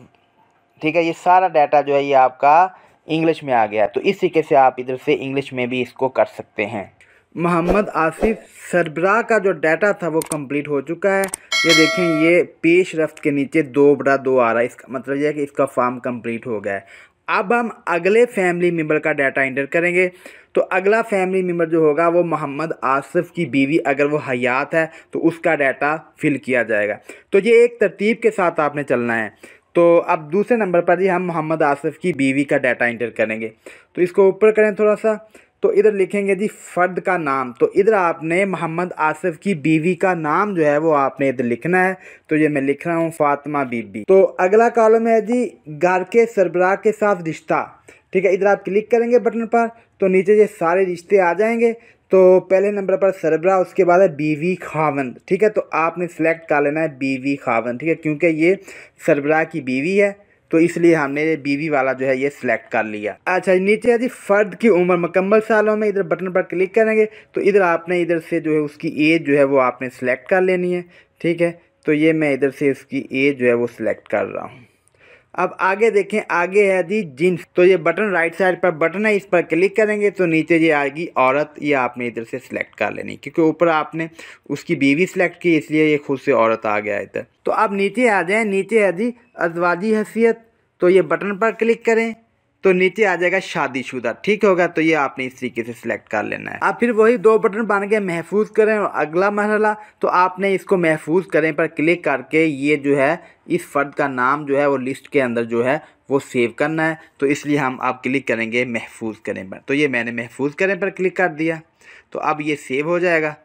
ठीक है। ये सारा डाटा जो है ये आपका इंग्लिश में आ गया। तो इस तरीके से आप इधर से इंग्लिश में भी इसको कर सकते हैं। मोहम्मद आसिफ सरबराह का जो डाटा था वो कंप्लीट हो चुका है। ये देखें ये पेश रफ्त के नीचे 2/2 आ रहा है, इसका मतलब ये है कि इसका फॉर्म कंप्लीट हो गया है। अब हम अगले फैमिली मेम्बर का डाटा इंटर करेंगे। तो अगला फैमिली मेम्बर जो होगा वो मोहम्मद आसिफ की बीवी, अगर वो हयात है तो उसका डाटा फिल किया जाएगा। तो ये एक तरतीब के साथ आपने चलना है। तो अब दूसरे नंबर पर जी हम मोहम्मद आसिफ की बीवी का डाटा इंटर करेंगे। तो इसको ऊपर करें थोड़ा सा, तो इधर लिखेंगे जी फ़र्द का नाम। तो इधर आपने मोहम्मद आसिफ की बीवी का नाम जो है वो आपने इधर लिखना है। तो ये मैं लिख रहा हूँ फ़ातिमा बीबी। तो अगला कॉलम है जी घर के सरबराह के साथ रिश्ता, ठीक है। इधर आप क्लिक करेंगे बटन पर तो नीचे ये सारे रिश्ते आ जाएंगे। तो पहले नंबर पर सरबराह, उसके बाद है बीवी खावंद, ठीक है। तो आपने सेलेक्ट कर लेना है बीवी खावंद, ठीक है, क्योंकि ये सरबराह की बीवी है तो इसलिए हमने ये बीवी वाला जो है ये सिलेक्ट कर लिया। अच्छा नीचे है जी फ़र्द की उम्र मुकम्मल सालों में, इधर बटन पर क्लिक करेंगे तो इधर आपने इधर से जो है उसकी एज जो है वो आपने सेलेक्ट कर लेनी है, ठीक है। तो ये मैं इधर से उसकी एज जो है वो सिलेक्ट कर रहा हूँ। अब आगे देखें, आगे है जी जिन्स। तो ये बटन राइट साइड पर बटन है, इस पर क्लिक करेंगे तो नीचे ये आएगी औरत, ये आपने इधर से सिलेक्ट कर लेनी, क्योंकि ऊपर आपने उसकी बीवी सिलेक्ट की इसलिए ये खुद से औरत आ गया इधर। तो अब नीचे आ जाएं, नीचे है जी अज़वाजी हैसियत। तो ये बटन पर क्लिक करें, तो नीचे आ जाएगा शादीशुदा, ठीक होगा। तो ये आपने इस तरीके से सिलेक्ट कर लेना है। अब फिर वही 2 बटन बन गए, महफूज करें और अगला मरहला, तो आपने इसको महफूज करें पर क्लिक करके ये जो है इस फ़र्द का नाम जो है वो लिस्ट के अंदर जो है वो सेव करना है। तो इसलिए हम अब क्लिक करेंगे महफूज करें पर। तो ये मैंने महफूज करें पर क्लिक कर दिया, तो अब ये सेव हो जाएगा।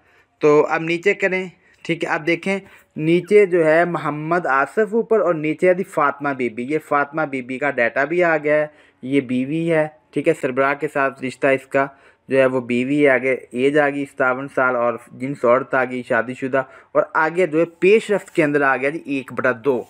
तो अब नीचे करें, ठीक है। अब देखें नीचे जो है मोहम्मद आसिफ ऊपर और नीचे है फ़ातिमा बीबी। ये फ़ातिमा बीबी का डाटा भी आ गया है, ये बीवी है, ठीक है। सरबराह के साथ रिश्ता इसका जो है वो बीवी है। आगे एज आ गई 57 साल और जिन्स औरत आ गई शादीशुदा। और आगे जो है पेश रफ्त के अंदर आ गया जी 1/2।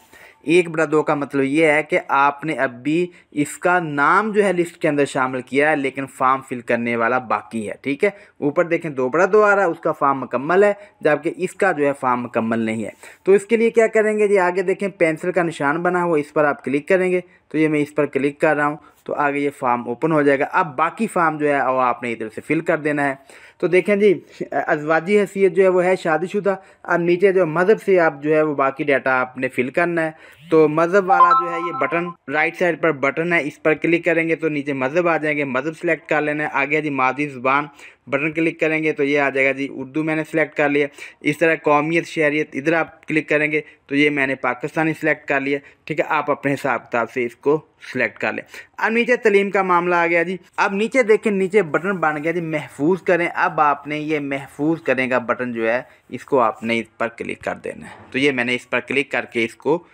1/2 का मतलब ये है कि आपने अभी इसका नाम जो है लिस्ट के अंदर शामिल किया है, लेकिन फॉर्म फिल करने वाला बाकी है, ठीक है। ऊपर देखें 2/2 आ रहा है, उसका फॉर्म मुकम्मल है, जबकि इसका जो है फॉर्म मुकम्मल नहीं है। तो इसके लिए क्या करेंगे जी, आगे देखें पेंसिल का निशान बना हुआ, इस पर आप क्लिक करेंगे। तो ये मैं इस पर क्लिक कर रहा हूँ, तो आगे ये फॉर्म ओपन हो जाएगा। अब बाकी फॉर्म जो है वो आपने इधर से फिल कर देना है। तो देखें जी अज़वाजी हैसियत जो है वो है शादीशुदा। अब नीचे जो मज़हब से आप जो है वो बाकी डाटा आपने फिल करना है। तो मज़हब वाला जो है ये बटन राइट साइड पर बटन है, इस पर क्लिक करेंगे तो नीचे मज़हब आ जाएंगे, मज़हब सेलेक्ट कर लेना है। आगे जी मादी ज़ुबान बटन क्लिक करेंगे तो ये आ जाएगा जी उर्दू, मैंने सेलेक्ट कर लिया। इस तरह कौमियत शहरियत इधर आप क्लिक करेंगे तो ये मैंने पाकिस्तानी सेलेक्ट कर लिया, ठीक है। आप अपने हिसाब किताब से इसको सिलेक्ट कर लें। अब नीचे तलीम का मामला आ गया जी। अब नीचे देखें नीचे बटन बन गया जी महफूज करें। अब आपने ये महफूज करें का बटन जो है इसको आपने इस पर क्लिक कर देना है। तो ये मैंने इस पर क्लिक करके इसको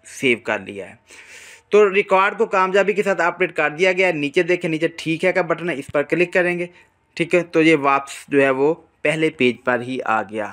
सेव कर लिया है। तो रिकॉर्ड को कामयाबी के साथ अपडेट कर दिया गया है। नीचे देखें नीचे ठीक है का बटन है, इस पर क्लिक करेंगे, ठीक है। तो ये वापस जो है वो पहले पेज पर ही आ गया।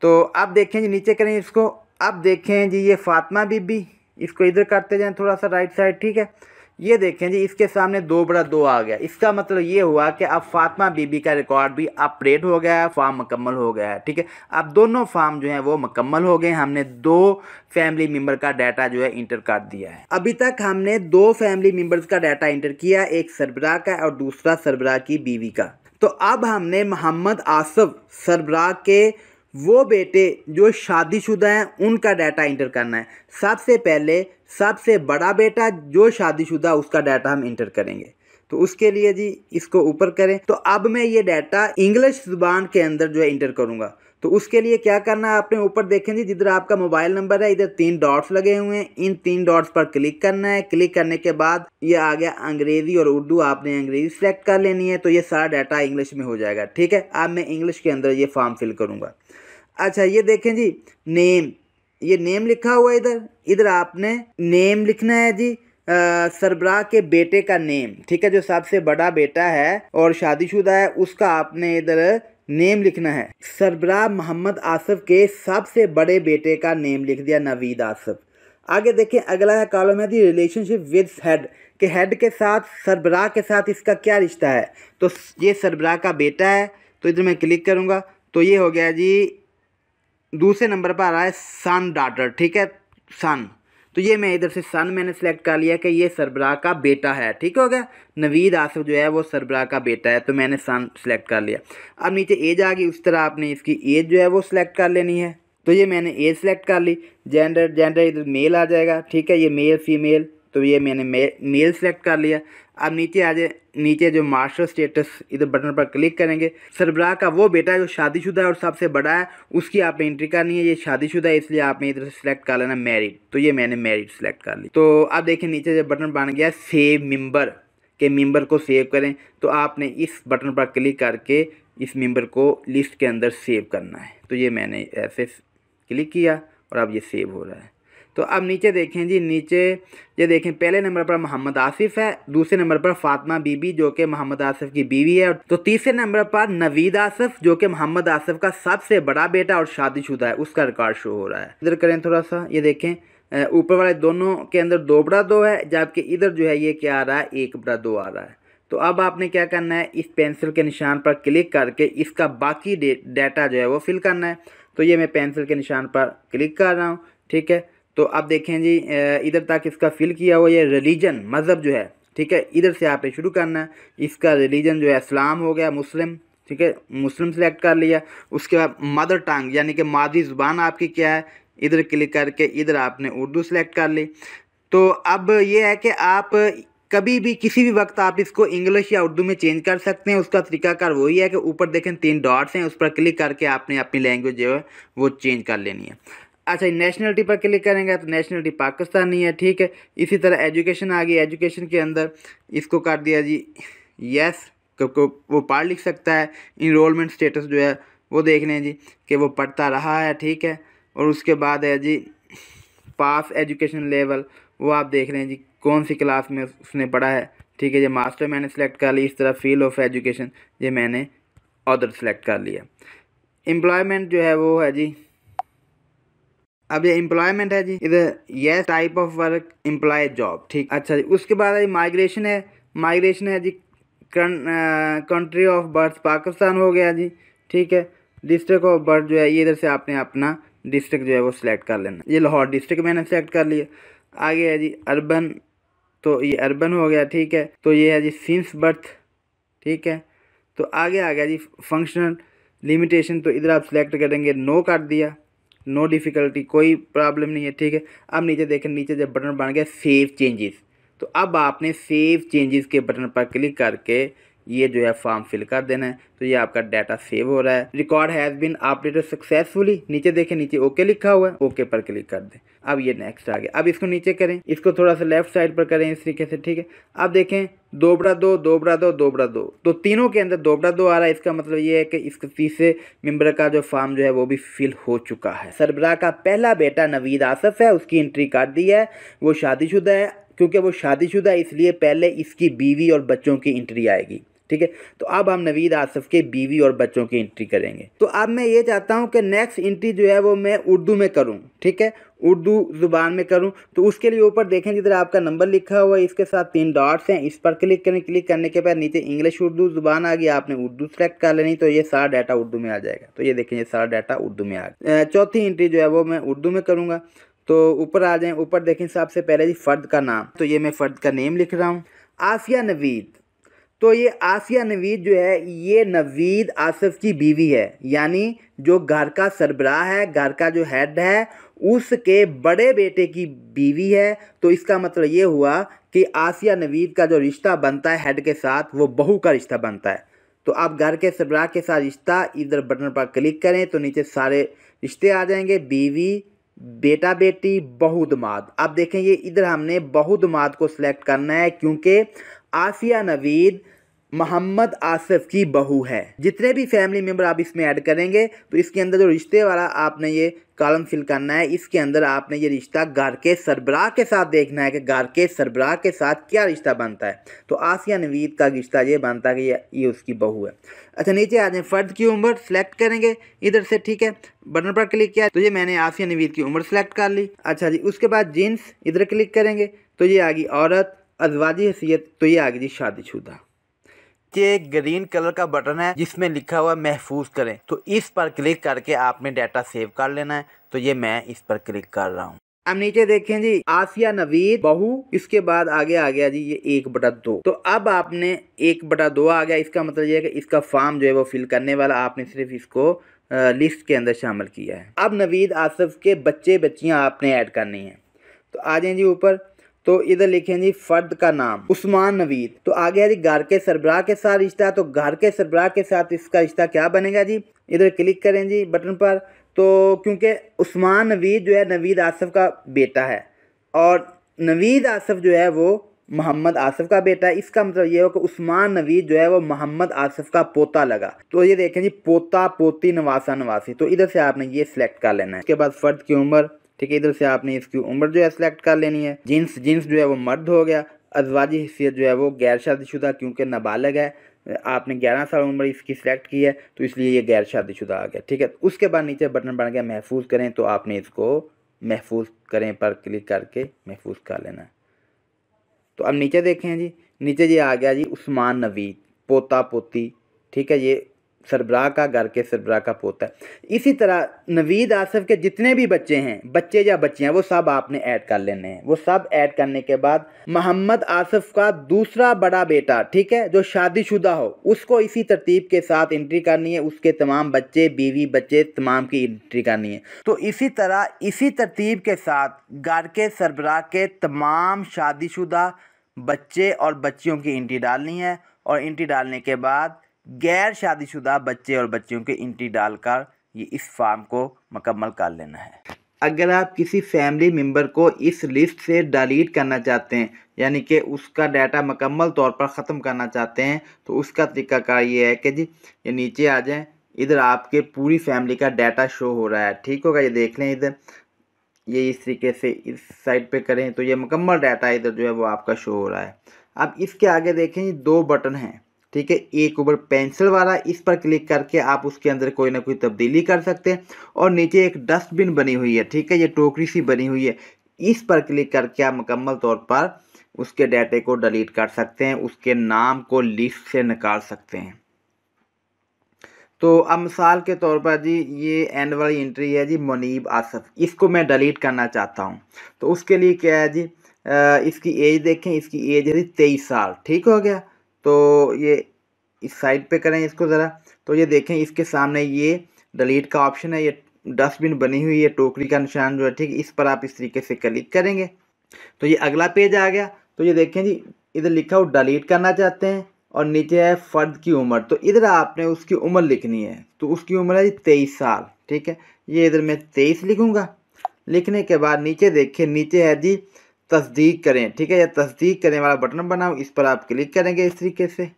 तो अब देखें जी नीचे करें इसको। अब देखें जी ये फ़ातिमा बीबी, इसको इधर करते जाएं थोड़ा सा राइट साइड, ठीक है। ये देखें जी इसके सामने 2/2 आ गया। इसका मतलब ये हुआ कि अब फ़ातिमा बीबी का रिकॉर्ड भी अपडेट हो गया है, फॉर्म मुकम्मल हो गया है, ठीक है। अब दोनों फॉर्म जो हैं वो मुकम्मल हो गए। हमने 2 फैमिली मेम्बर का डाटा जो है इंटर कर दिया है। अभी तक हमने 2 फैमिली मेम्बर्स का डाटा इंटर किया, एक सरबराह का और दूसरा सरबराह की बीवी का। तो अब हमने मोहम्मद आसिफ सरबराह के वो बेटे जो शादीशुदा हैं उनका डाटा इंटर करना है। सबसे पहले सबसे बड़ा बेटा जो शादीशुदा उसका डाटा हम इंटर करेंगे। तो उसके लिए जी इसको ऊपर करें। तो अब मैं ये डाटा इंग्लिश ज़ुबान के अंदर जो है इंटर करूँगा। तो उसके लिए क्या करना है, आपने ऊपर देखें जी जिधर आपका मोबाइल नंबर है इधर 3 डॉट्स लगे हुए हैं, इन 3 डॉट्स पर क्लिक करना है। क्लिक करने के बाद ये आ गया अंग्रेज़ी और उर्दू, आपने अंग्रेज़ी सेलेक्ट कर लेनी है। तो ये सारा डाटा इंग्लिश में हो जाएगा, ठीक है। अब मैं इंग्लिश के अंदर ये फॉर्म फिल करूँगा। अच्छा ये देखें जी नेम, ये नेम लिखा हुआ है इधर, इधर आपने नेम लिखना है जी सरबराह के बेटे का नेम, ठीक है। जो सबसे बड़ा बेटा है और शादीशुदा है उसका आपने इधर नेम लिखना है। सरबराह मोहम्मद आसिफ के सबसे बड़े बेटे का नेम लिख दिया नवीद आसिफ। आगे देखें अगला है कॉलम है जी रिलेशनशिप विद हेड, के हेड के साथ सरबराह के साथ इसका क्या रिश्ता है। तो ये सरबराह का बेटा है, तो इधर मैं क्लिक करूँगा तो ये हो गया जी दूसरे नंबर पर आ रहा है सन डॉटर, ठीक है सन। तो ये मैं इधर से सन मैंने सेलेक्ट कर लिया कि ये सरबराह का बेटा है, ठीक हो गया। नवीद आसिफ जो है वो सरबराह का बेटा है, तो मैंने सन सेलेक्ट कर लिया। अब नीचे एज आ गई, उस तरह आपने इसकी एज जो है वो सिलेक्ट कर लेनी है। तो ये मैंने एज सेलेक्ट कर ली। जेंडर इधर मेल आ जाएगा, ठीक है। ये मेल फीमेल, तो ये मैंने मेल सेलेक्ट कर लिया। अब नीचे आ जाए, नीचे जो मास्टर स्टेटस इधर बटन पर क्लिक करेंगे। सरबराह का वो बेटा है जो शादीशुदा है और सबसे बड़ा है, उसकी आपने एंट्री करनी है। ये शादीशुदा है इसलिए आपने इधर से सिलेक्ट कर लेना मैरिड, तो ये मैंने मैरिड सेलेक्ट कर ली। तो अब देखें नीचे जो बटन बन गया सेव मेंबर, के मेंबर को सेव करें। तो आपने इस बटन पर क्लिक करके इस मेंबर को लिस्ट के अंदर सेव करना है। तो ये मैंने ऐसे क्लिक किया और अब ये सेव हो रहा है। तो अब नीचे देखें जी, नीचे ये देखें पहले नंबर पर मोहम्मद आसिफ है, दूसरे नंबर पर फ़ातिमा बीबी जो कि मोहम्मद आसिफ की बीवी है, तो तीसरे नंबर पर नवीद आसिफ जो कि मोहम्मद आसिफ का सबसे बड़ा बेटा और शादीशुदा है, उसका रिकॉर्ड शो हो रहा है। इधर करें थोड़ा सा, ये देखें ऊपर वाले दोनों के अंदर 2/2 है, जबकि इधर जो है ये क्या आ रहा है 1/2 आ रहा है। तो अब आपने क्या करना है, इस पेंसिल के निशान पर क्लिक करके इसका बाकी डाटा जो है वो फिल करना है। तो ये मैं पेंसिल के निशान पर क्लिक कर रहा हूँ, ठीक है। तो अब देखें जी इधर तक इसका फिल किया हुआ, ये रिलीजन मज़हब जो है, ठीक है, इधर से आपने शुरू करना है। इसका रिलीजन जो है इस्लाम हो गया, मुस्लिम, ठीक है, मुस्लिम सेलेक्ट कर लिया। उसके बाद मदर टंग यानी कि मादी ज़ुबान आपकी क्या है, इधर क्लिक करके इधर आपने उर्दू सेलेक्ट कर ली। तो अब ये है कि आप कभी भी किसी भी वक्त आप इसको इंग्लिश या उर्दू में चेंज कर सकते हैं। उसका तरीकाकार वही है कि ऊपर देखें 3 डॉट्स हैं, उस पर क्लिक करके आपने अपनी लैंग्वेज जो है वो चेंज कर लेनी है। अच्छा, नेशनलिटी पर क्लिक करेंगे तो नेशनलिटी पाकिस्तानी है, ठीक है। इसी तरह एजुकेशन आ गई, एजुकेशन के अंदर इसको कर दिया जी यस, क्योंकि वो पढ़ लिख सकता है। इनरोलमेंट स्टेटस जो है वो देख लें जी कि वो पढ़ता रहा है, ठीक है। और उसके बाद है जी पास एजुकेशन लेवल, वो आप देख रहे हैं जी कौन सी क्लास में उसने पढ़ा है, ठीक है। ये मास्टर मैंने सेलेक्ट कर ली। इस तरह फील्ड ऑफ एजुकेशन ये मैंने अदर सेलेक्ट कर लिया। एम्प्लॉयमेंट जो है वो है जी, अब ये एम्प्लॉयमेंट है जी, इधर yes type of work employ job, ठीक। अच्छा जी, उसके बाद है माइग्रेशन है। माइग्रेशन है जी कंट्री ऑफ बर्थ पाकिस्तान हो गया जी, ठीक है। डिस्ट्रिक्ट ऑफ बर्थ जो है ये इधर से आपने अपना डिस्ट्रिक्ट जो है वो सिलेक्ट कर लेना। ये लाहौर डिस्ट्रिक्ट मैंने सेलेक्ट कर लिया। आगे है जी अर्बन, तो ये अर्बन हो गया, ठीक है। तो ये है जी सिंस बर्थ, ठीक है। तो आगे आ गया जी फंक्शनल लिमिटेशन, तो इधर आप सिलेक्ट करेंगे नो कर दिया, नो डिफ़िकल्टी, कोई प्रॉब्लम नहीं है, ठीक है। अब नीचे देखें, नीचे जब बटन बन गया सेव चेंजेस, तो अब आपने सेव चेंजेस के बटन पर क्लिक करके ये जो है फॉर्म फिल कर देना है। तो ये आपका डाटा सेव हो रहा है। Record has been updated successfully, नीचे देखें, नीचे ओके लिखा हुआ है, ओके पर क्लिक कर दें। अब ये नेक्स्ट आ गया। अब इसको नीचे करें, इसको थोड़ा सा लेफ्ट साइड पर करें इस तरीके से, ठीक है। अब देखें 2/2, 2/2, 2/2, तो तीनों के अंदर 2/2 आ रहा है। इसका मतलब ये है कि इसके तीसरे मेंबर का जो फॉर्म जो है वो भी फिल हो चुका है। सरबराह का पहला बेटा नवीद आसफ है, उसकी एंट्री कर दी है। वो शादीशुदा है, क्योंकि वो शादीशुदा है इसलिए पहले इसकी बीवी और बच्चों की एंट्री आएगी, ठीक है। तो अब हम नवीद आसफ के बीवी और बच्चों की एंट्री करेंगे। तो अब मैं ये चाहता हूँ कि नेक्स्ट एंट्री जो है वो मैं उर्दू में करूँ, ठीक है, उर्दू ज़ुबान में करूँ। तो उसके लिए ऊपर देखें जिधर आपका नंबर लिखा हुआ है, इसके साथ 3 डॉट्स हैं, इस पर क्लिक करें। क्लिक करने के बाद नीचे इंग्लिश उर्दू ज़ुबान आ गई, आपने उर्दू सेलेक्ट कर लेनी, तो ये सारा डाटा उर्दू में आ जाएगा। तो ये देखें, ये सारा डाटा उर्दू में आ गया। चौथी एंट्री जो है वो मैं उर्दू में करूँगा। तो ऊपर आ जाएँ, ऊपर देखें सबसे पहले जी फ़र्द का नाम, तो ये मैं फ़र्द का नेम लिख रहा हूँ, आसिया नवीद। तो ये आसिया नवीद जो है ये नवीद आसफ की बीवी है, यानी जो घर का सरबराह है, घर का जो हेड है, उसके बड़े बेटे की बीवी है। तो इसका मतलब ये हुआ कि आसिया नवीद का जो रिश्ता बनता है हेड के साथ, वो बहू का रिश्ता बनता है। तो आप घर के सरबराह के साथ रिश्ता, इधर बटन पर क्लिक करें तो नीचे सारे रिश्ते आ जाएंगे, बीवी, बेटा बेटी, बहू दमाद। अब देखें, ये इधर हमने बहू दमाद को सिलेक्ट करना है, क्योंकि आसिया नवीद मोहम्मद आसिफ की बहू है। जितने भी फैमिली मेम्बर आप इसमें ऐड करेंगे तो इसके अंदर जो रिश्ते वाला आपने ये कॉलम फिल करना है, इसके अंदर आपने ये रिश्ता घर के सरबराह के साथ देखना है कि घर के सरबराह के साथ क्या रिश्ता बनता है। तो आसिया नवीद का रिश्ता ये बनता है कि ये उसकी बहू है। अच्छा, नीचे आ जाए, फ़र्द की उम्र सेलेक्ट करेंगे इधर से, ठीक है। बटन पर क्लिक किया तो ये मैंने आसिया नवीद की उम्र सेलेक्ट कर ली। अच्छा जी, उसके बाद जिन्स इधर क्लिक करेंगे तो ये आ गई औरत, अज़वाजी हैसियत, तो ये आ गई जी शादीशुदा। ये ग्रीन कलर का बटन है जिसमें लिखा हुआ महफूज करें, तो इस पर क्लिक करके आपने डाटा सेव कर लेना है। तो ये मैं इस पर क्लिक कर रहा हूँ। अब नीचे देखें जी, आसिया नवीद बहू, इसके बाद आगे आ गया जी ये 1/2। तो अब आपने 1/2 आ गया, इसका मतलब ये है कि इसका फॉर्म जो है वो फिल करने वाला आपने सिर्फ इसको लिस्ट के अंदर शामिल किया है। अब नवीद आसफ के बच्चे बच्चियाँ आपने ऐड करनी है। तो आ जाए जी ऊपर, तो इधर लिखें जी फ़र्द का नाम उस्मान नवीद। तो आ गया जी घर के सरबराह के साथ रिश्ता, तो घर के सरबराह के साथ इसका रिश्ता क्या बनेगा जी, इधर क्लिक करें जी बटन पर। तो क्योंकि उस्मान नवीद जो है नवीद आसफ का बेटा है और नवीद आसफ जो है वो मोहम्मद आसफ का बेटा है, इसका मतलब ये हो कि उस्मान नवीद जो है वो मोहम्मद आसफ का पोता लगा। तो ये देखें जी पोता पोती नवासा नवासी, तो इधर से आपने ये सिलेक्ट कर लेना है। उसके बाद फ़र्द की उम्र, ठीक है, इधर से आपने इसकी उम्र जो है सिलेक्ट कर लेनी है। जिन्स जो है वो मर्द हो गया। अज़वाजी हैसियत जो है वो गैर शादीशुदा, क्योंकि नाबालिग है, आपने 11 साल उम्र इसकी सिलेक्ट की है, तो इसलिए ये गैर शादीशुदा आ गया, ठीक है। उसके बाद नीचे बटन बन गया महफूज करें, तो आपने इसको महफूज करें पर क्लिक करके महफूज कर लेना है। तो अब नीचे देखें जी, नीचे ये आ गया जी उस्मान नवीद पोता पोती, ठीक है, ये सरबराह का, घर के सरबराह का पोता है। इसी तरह नवीद आसिफ के जितने भी बच्चे हैं, बच्चे या बच्चियां, वो सब आपने ऐड कर लेने हैं। वो सब ऐड करने के बाद मोहम्मद आसिफ का दूसरा बड़ा बेटा, ठीक है, जो शादीशुदा हो, उसको इसी तरतीब के साथ एंट्री करनी है। उसके तमाम बच्चे, बीवी, बच्चे तमाम की एंट्री करनी है। तो इसी तरह इसी तरतीब के साथ घर के सरबराह के तमाम शादीशुदा बच्चे और बच्चियों की एंट्री डालनी है। और एंट्री डालने के बाद गैर शादीशुदा बच्चे और बच्चियों की एंट्री डालकर ये इस फॉर्म को मुकम्मल कर लेना है। अगर आप किसी फैमिली मेम्बर को इस लिस्ट से डिलीट करना चाहते हैं, यानी कि उसका डाटा मुकम्मल तौर पर ख़त्म करना चाहते हैं, तो उसका तरीक़ाकार ये है कि जी ये नीचे आ जाएं। इधर आपके पूरी फैमिली का डाटा शो हो रहा है, ठीक होगा। ये देख लें, इधर ये इस तरीके से इस साइड पे करें तो ये मुकम्मल डाटा इधर जो है वो आपका शो हो रहा है। अब इसके आगे देखें, ये 2 बटन हैं, ठीक है। एक ऊपर पेंसिल वाला, इस पर क्लिक करके आप उसके अंदर कोई ना कोई तब्दीली कर सकते हैं। और नीचे एक डस्टबिन बनी हुई है, ठीक है, ये टोकरी सी बनी हुई है, इस पर क्लिक करके आप मुकम्मल तौर पर उसके डाटे को डिलीट कर सकते हैं, उसके नाम को लिस्ट से निकाल सकते हैं। तो अब मिसाल के तौर पर जी ये एंड वाली एंट्री है जी मुनीब आसिफ, इसको मैं डिलीट करना चाहता हूँ। तो उसके लिए क्या है जी, इसकी एज देखें, इसकी एज है जी 23 साल, ठीक हो गया। तो ये इस साइड पे करें इसको ज़रा, तो ये देखें इसके सामने ये डिलीट का ऑप्शन है, ये डस्टबिन बनी हुई है, टोकरी का निशान जो है, ठीक, इस पर आप इस तरीके से क्लिक करेंगे तो ये अगला पेज आ गया। तो ये देखें जी इधर लिखा हो डिलीट करना चाहते हैं और नीचे है फ़र्द की उम्र, तो इधर आपने उसकी उम्र लिखनी है। तो उसकी उम्र है जी 23 साल, ठीक है। ये इधर मैं 23 लिखूँगा। लिखने के बाद नीचे देखिए, नीचे है जी तस्दीक करें, ठीक है, या तस्दीक करने वाला बटन बनाओ, इस पर आप क्लिक करेंगे इस तरीके से,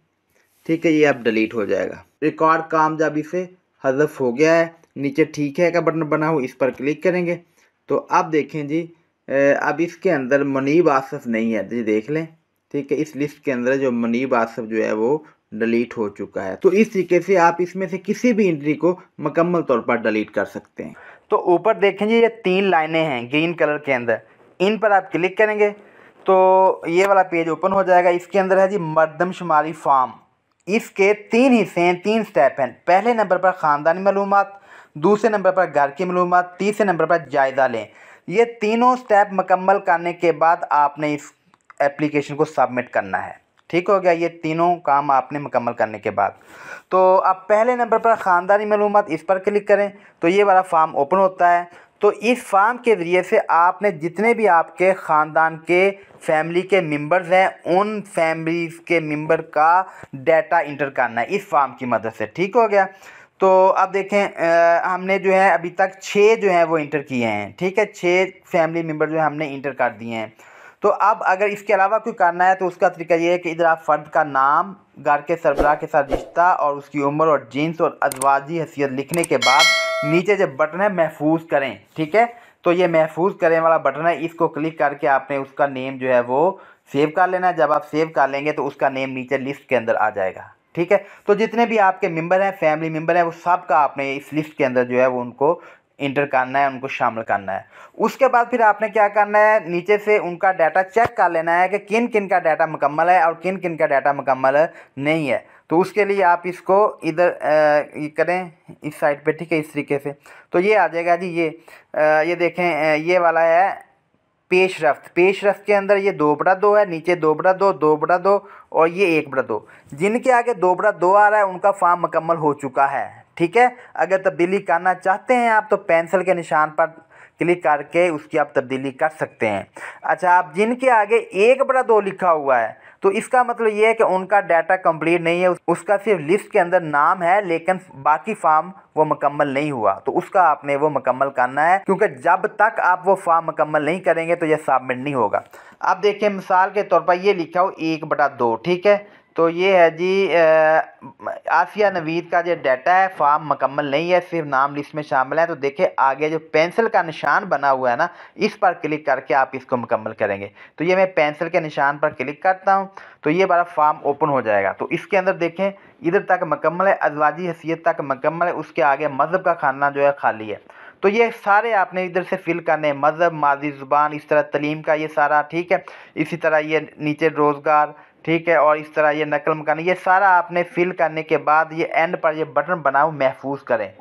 ठीक है। ये अब डिलीट हो जाएगा। रिकॉर्ड कामयाबी से हज़फ हो गया है। नीचे ठीक है का बटन बना हो, इस पर क्लिक करेंगे तो अब देखें जी अब इसके अंदर मुनीब आसिफ नहीं है जी, देख लें, ठीक है। इस लिस्ट के अंदर जो मुनीब आसिफ जो है वो डिलीट हो चुका है। तो इस तरीके से आप इसमें से किसी भी एंट्री को मुकम्मल तौर पर डिलीट कर सकते हैं। तो ऊपर देखें जी ये 3 लाइनें हैं ग्रीन कलर के अंदर, इन पर आप क्लिक करेंगे तो ये वाला पेज ओपन हो जाएगा। इसके अंदर है जी मरदमशुमारी फॉर्म। इसके 3 हिस्से हैं, 3 स्टेप हैं। पहले नंबर पर ख़ानदानी मालूमात, दूसरे नंबर पर घर की मालूमात, तीसरे नंबर पर जायज़ा लें। ये तीनों स्टेप मुकम्मल करने के बाद आपने इस एप्लीकेशन को सबमिट करना है, ठीक हो गया। ये तीनों काम आपने मुकम्मल करने के बाद तो अब पहले नंबर पर ख़ानदानी मालूमात, इस पर क्लिक करें तो ये वाला फॉर्म ओपन होता है। तो इस फॉर्म के ज़रिए से आपने जितने भी आपके ख़ानदान के फैमिली के मेंबर्स हैं, उन फैमिलीज़ के मेंबर का डाटा इंटर करना है इस फॉर्म की मदद से, ठीक हो गया। तो अब देखें हमने जो है अभी तक 6 जो है वो इंटर किए हैं, ठीक है। 6 फैमिली मेंबर जो है हमने इंटर कर दिए हैं। तो अब अगर इसके अलावा कोई करना है तो उसका तरीका ये है कि इधर आप फ़र्द का नाम, घर के सरबराह के साथ रिश्ता और उसकी उम्र और जिन्स और अज़वाजी हैसियत लिखने के बाद नीचे जो बटन है महफूज करें, ठीक है। तो ये महफूज करें वाला बटन है, इसको क्लिक करके आपने उसका नेम जो है वो सेव कर लेना है। जब आप सेव कर लेंगे तो उसका नेम नीचे लिस्ट के अंदर आ जाएगा, ठीक है। तो जितने भी आपके मेंबर हैं, फैमिली मेंबर हैं, वो सब का आपने इस लिस्ट के अंदर जो है वो उनको इंटर करना है, उनको शामिल करना है। उसके बाद फिर आपने क्या करना है, नीचे से उनका डाटा चेक कर लेना है कि किन किन का डाटा मुकम्मल है और किन किन का डाटा मुकम्मल नहीं है। तो उसके लिए आप इसको इधर ये करें इस साइड पे, ठीक है, इस तरीके से। तो ये आ जाएगा जी, ये देखें ये वाला है पेशरफ्त। पेशरफ्त के अंदर ये 2/2 है, नीचे 2/2, 2/2 और ये 1/2। जिनके आगे 2/2 आ रहा है उनका फॉर्म मुकम्मल हो चुका है, ठीक है। अगर तब्दीली करना चाहते हैं आप तो पेंसिल के निशान पर क्लिक करके उसकी आप तब्दीली कर सकते हैं। अच्छा, आप जिनके आगे 1/2 लिखा हुआ है तो इसका मतलब ये है कि उनका डाटा कंप्लीट नहीं है, उसका सिर्फ लिस्ट के अंदर नाम है लेकिन बाकी फॉर्म वो मुकम्मल नहीं हुआ। तो उसका आपने वो मुकम्मल करना है, क्योंकि जब तक आप वो फॉर्म मुकम्मल नहीं करेंगे तो ये सबमिट नहीं होगा। अब देखिए मिसाल के तौर पर ये लिखा हो 1/2, ठीक है। तो ये है जी आसिया नवीद का जो डाटा है फॉर्म मुकम्मल नहीं है, सिर्फ नाम लिस्ट में शामिल है। तो देखिए आगे जो पेंसिल का निशान बना हुआ है ना, इस पर क्लिक करके आप इसको मुकम्मल करेंगे। तो ये मैं पेंसिल के निशान पर क्लिक करता हूँ तो ये वाला फॉर्म ओपन हो जाएगा। तो इसके अंदर देखें इधर तक मुकम्मल है, अज़वाजी हैसियत तक मुकम्मल है, उसके आगे मज़हब का खाना जो है खाली है। तो ये सारे आपने इधर से फिल करने हैं, मज़हब, माजी, ज़ुबान, इस तरह तलीम का ये सारा, ठीक है। इसी तरह ये नीचे रोज़गार, ठीक है, और इस तरह ये नकल मकान, ये सारा आपने फिल करने के बाद ये एंड पर ये बटन बनाओ महफूज करें,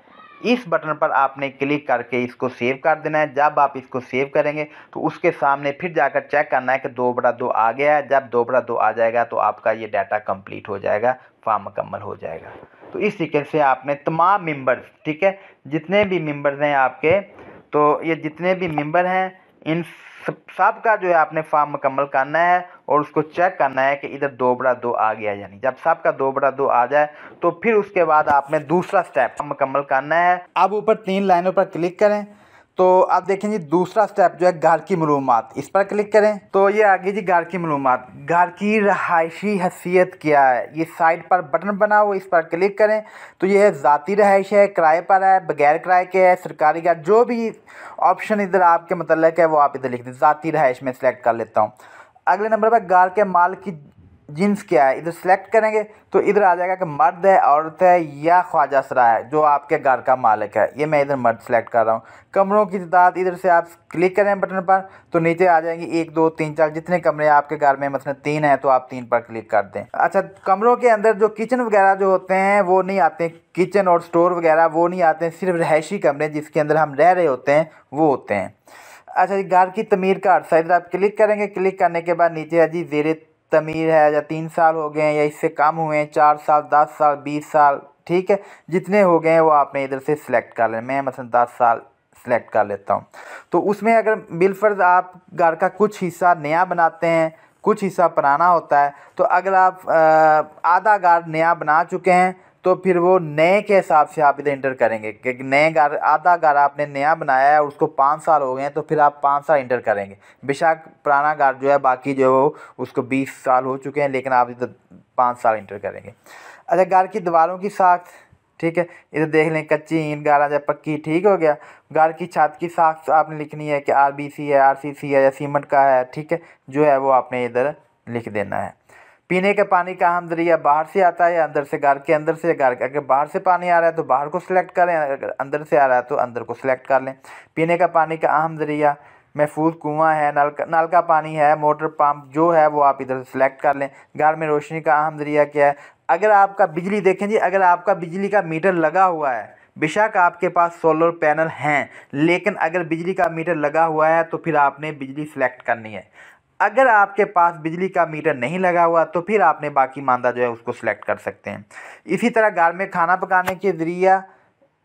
इस बटन पर आपने क्लिक करके इसको सेव कर देना है। जब आप इसको सेव करेंगे तो उसके सामने फिर जाकर चेक करना है कि 2/2 आ गया है। जब 2/2 आ जाएगा तो आपका ये डाटा कंप्लीट हो जाएगा, फॉर्म मुकम्मल हो जाएगा। तो इस तरीके से आपने तमाम मेंबर्स, ठीक है, जितने भी मेंबर्स हैं आपके, तो ये जितने भी मेंबर हैं इन सब का जो है आपने फॉर्म मुकम्मल करना है और उसको चेक करना है कि इधर 2/2 आ गया। यानी जब सबका 2/2 आ जाए तो फिर उसके बाद आपने दूसरा स्टेप मुकम्मल करना है। अब ऊपर 3 लाइनों पर क्लिक करें तो आप देखें जी दूसरा स्टेप जो है घर की मालूमात, इस पर क्लिक करें तो ये आ गई जी घर की मालूमात। घर की रहायशी हैसियत क्या है, ये साइड पर बटन बना हुआ, इस पर क्लिक करें तो ये है ज़ाती रहायश है, किराए पर है, बगैर किराए के है, सरकारी घर, जो भी ऑप्शन इधर आपके मतलब है वो आप इधर लिख दें। ज़ाती रहायश में सेलेक्ट कर लेता हूँ। अगले नंबर पर घर के माल की जिन्स क्या है, इधर सेलेक्ट करेंगे तो इधर आ जाएगा कि मर्द है, औरत है या ख्वाजा सरा है जो आपके घर का मालिक है। ये मैं इधर मर्द सेलेक्ट कर रहा हूँ। कमरों की तादाद, इधर से आप क्लिक करें बटन पर तो नीचे आ जाएंगे 1 2 3 4, जितने कमरे आपके घर में, मतलब 3 है तो आप 3 पर क्लिक कर दें। अच्छा, कमरों के अंदर जो किचन वगैरह जो होते हैं वो नहीं आते, किचन और स्टोर वगैरह वो नहीं आते हैं, सिर्फ रहायशी कमरे जिसके अंदर हम रह रहे होते हैं वो होते हैं। अच्छा जी, घर की तमीर का अर्सा, इधर आप क्लिक करेंगे। क्लिक करने के बाद नीचे है जी ज़ेरे तमीर है, या 3 साल हो गए हैं या इससे कम हुए हैं, 4 साल, 10 साल, 20 साल, ठीक है, जितने हो गए हैं वो आपने इधर से सिलेक्ट कर लें। मैं मसलन 10 साल सेलेक्ट कर लेता हूँ। तो उसमें अगर बिलफर्ज आप घर का कुछ हिस्सा नया बनाते हैं, कुछ हिस्सा पुराना होता है, तो अगर आप आधा घर नया बना चुके हैं तो फिर वो नए के हिसाब से आप इधर इंटर करेंगे, क्योंकि नए घर, आधा घर आपने नया बनाया है और उसको 5 साल हो गए हैं तो फिर आप 5 साल इंटर करेंगे। बेशक पुराना घर जो है बाकी जो है उसको 20 साल हो चुके हैं, लेकिन आप इधर 5 साल इंटर करेंगे। अच्छा, घर की दीवारों की साख्त, ठीक है, इधर देख लें कच्ची ईंट, गारा या पक्की, ठीक हो गया। घर की छत की साख्त आपने लिखनी है कि RBC है, RCC है या सीमेंट का है, ठीक है, जो है वो आपने इधर लिख देना है। पीने के पानी का अहम ज़रिया बाहर से आता है या अंदर से, घर के अंदर से, घर के, अगर बाहर से पानी आ रहा है तो बाहर को सिलेक्ट करें, अगर अंदर से आ रहा है तो अंदर को सिलेक्ट कर लें। पीने का पानी का अहम ज़रिया महफूज कुआँ है, नल का पानी है, मोटर पंप जो है वो आप इधर सेलेक्ट कर लें। घर में रोशनी का अहम ज़रिया क्या है, अगर आपका बिजली, देखें जी, अगर आपका बिजली का मीटर लगा हुआ है, बेशक आपके पास सोलर पैनल हैं, लेकिन अगर बिजली का मीटर लगा हुआ है तो फिर आपने बिजली सेलेक्ट करनी है। अगर आपके पास बिजली का मीटर नहीं लगा हुआ तो फिर आपने बाकी मानदा जो है उसको सिलेक्ट कर सकते हैं। इसी तरह घर में खाना पकाने के ज़रिया,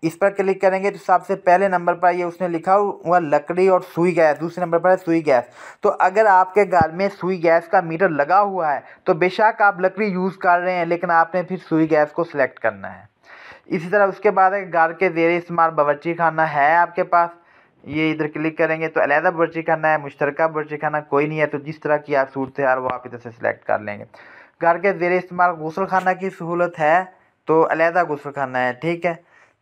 इस पर क्लिक करेंगे तो सबसे पहले नंबर पर ये उसने लिखा हुआ लकड़ी और सुई गैस, दूसरे नंबर पर है सुई गैस। तो अगर आपके घर में सुई गैस का मीटर लगा हुआ है तो बेशक आप लकड़ी यूज़ कर रहे हैं, लेकिन आपने फिर सुई गैस को सिलेक्ट करना है। इसी तरह उसके बाद है घर के ज़ेरे इस्तेमाल बावर्ची खाना है आपके पास, ये इधर क्लिक करेंगे तो अलहदा बावर्ची खाना है, मुश्तरका बावर्ची खाना कोई नहीं है, तो जिस तरह की आप सूरत है वो आप इधर से सिलेक्ट कर लेंगे। घर के ज़ेरे इस्तेमाल गुस्ल खाना की सहूलत है तो अलहदा गुस्ल खाना है, ठीक है।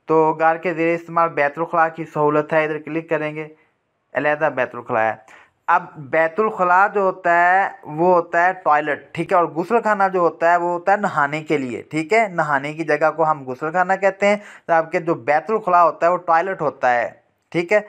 तो घर के ज़ेरे इस्तेमाल बैतुल खला की सहूलत है, इधर क्लिक करेंगे, अलहदा बैतुल खला है। अब बैतुल खला जो होता है वो होता है टॉयलेट, ठीक है, और गुस्ल खाना जो होता है वो होता है नहाने के लिए, ठीक है, नहाने की जगह को हम गुस्ल खाना कहते हैं। तो आपके जो बैतुल खला होता है वो टॉयलेट होता है, ठीक है।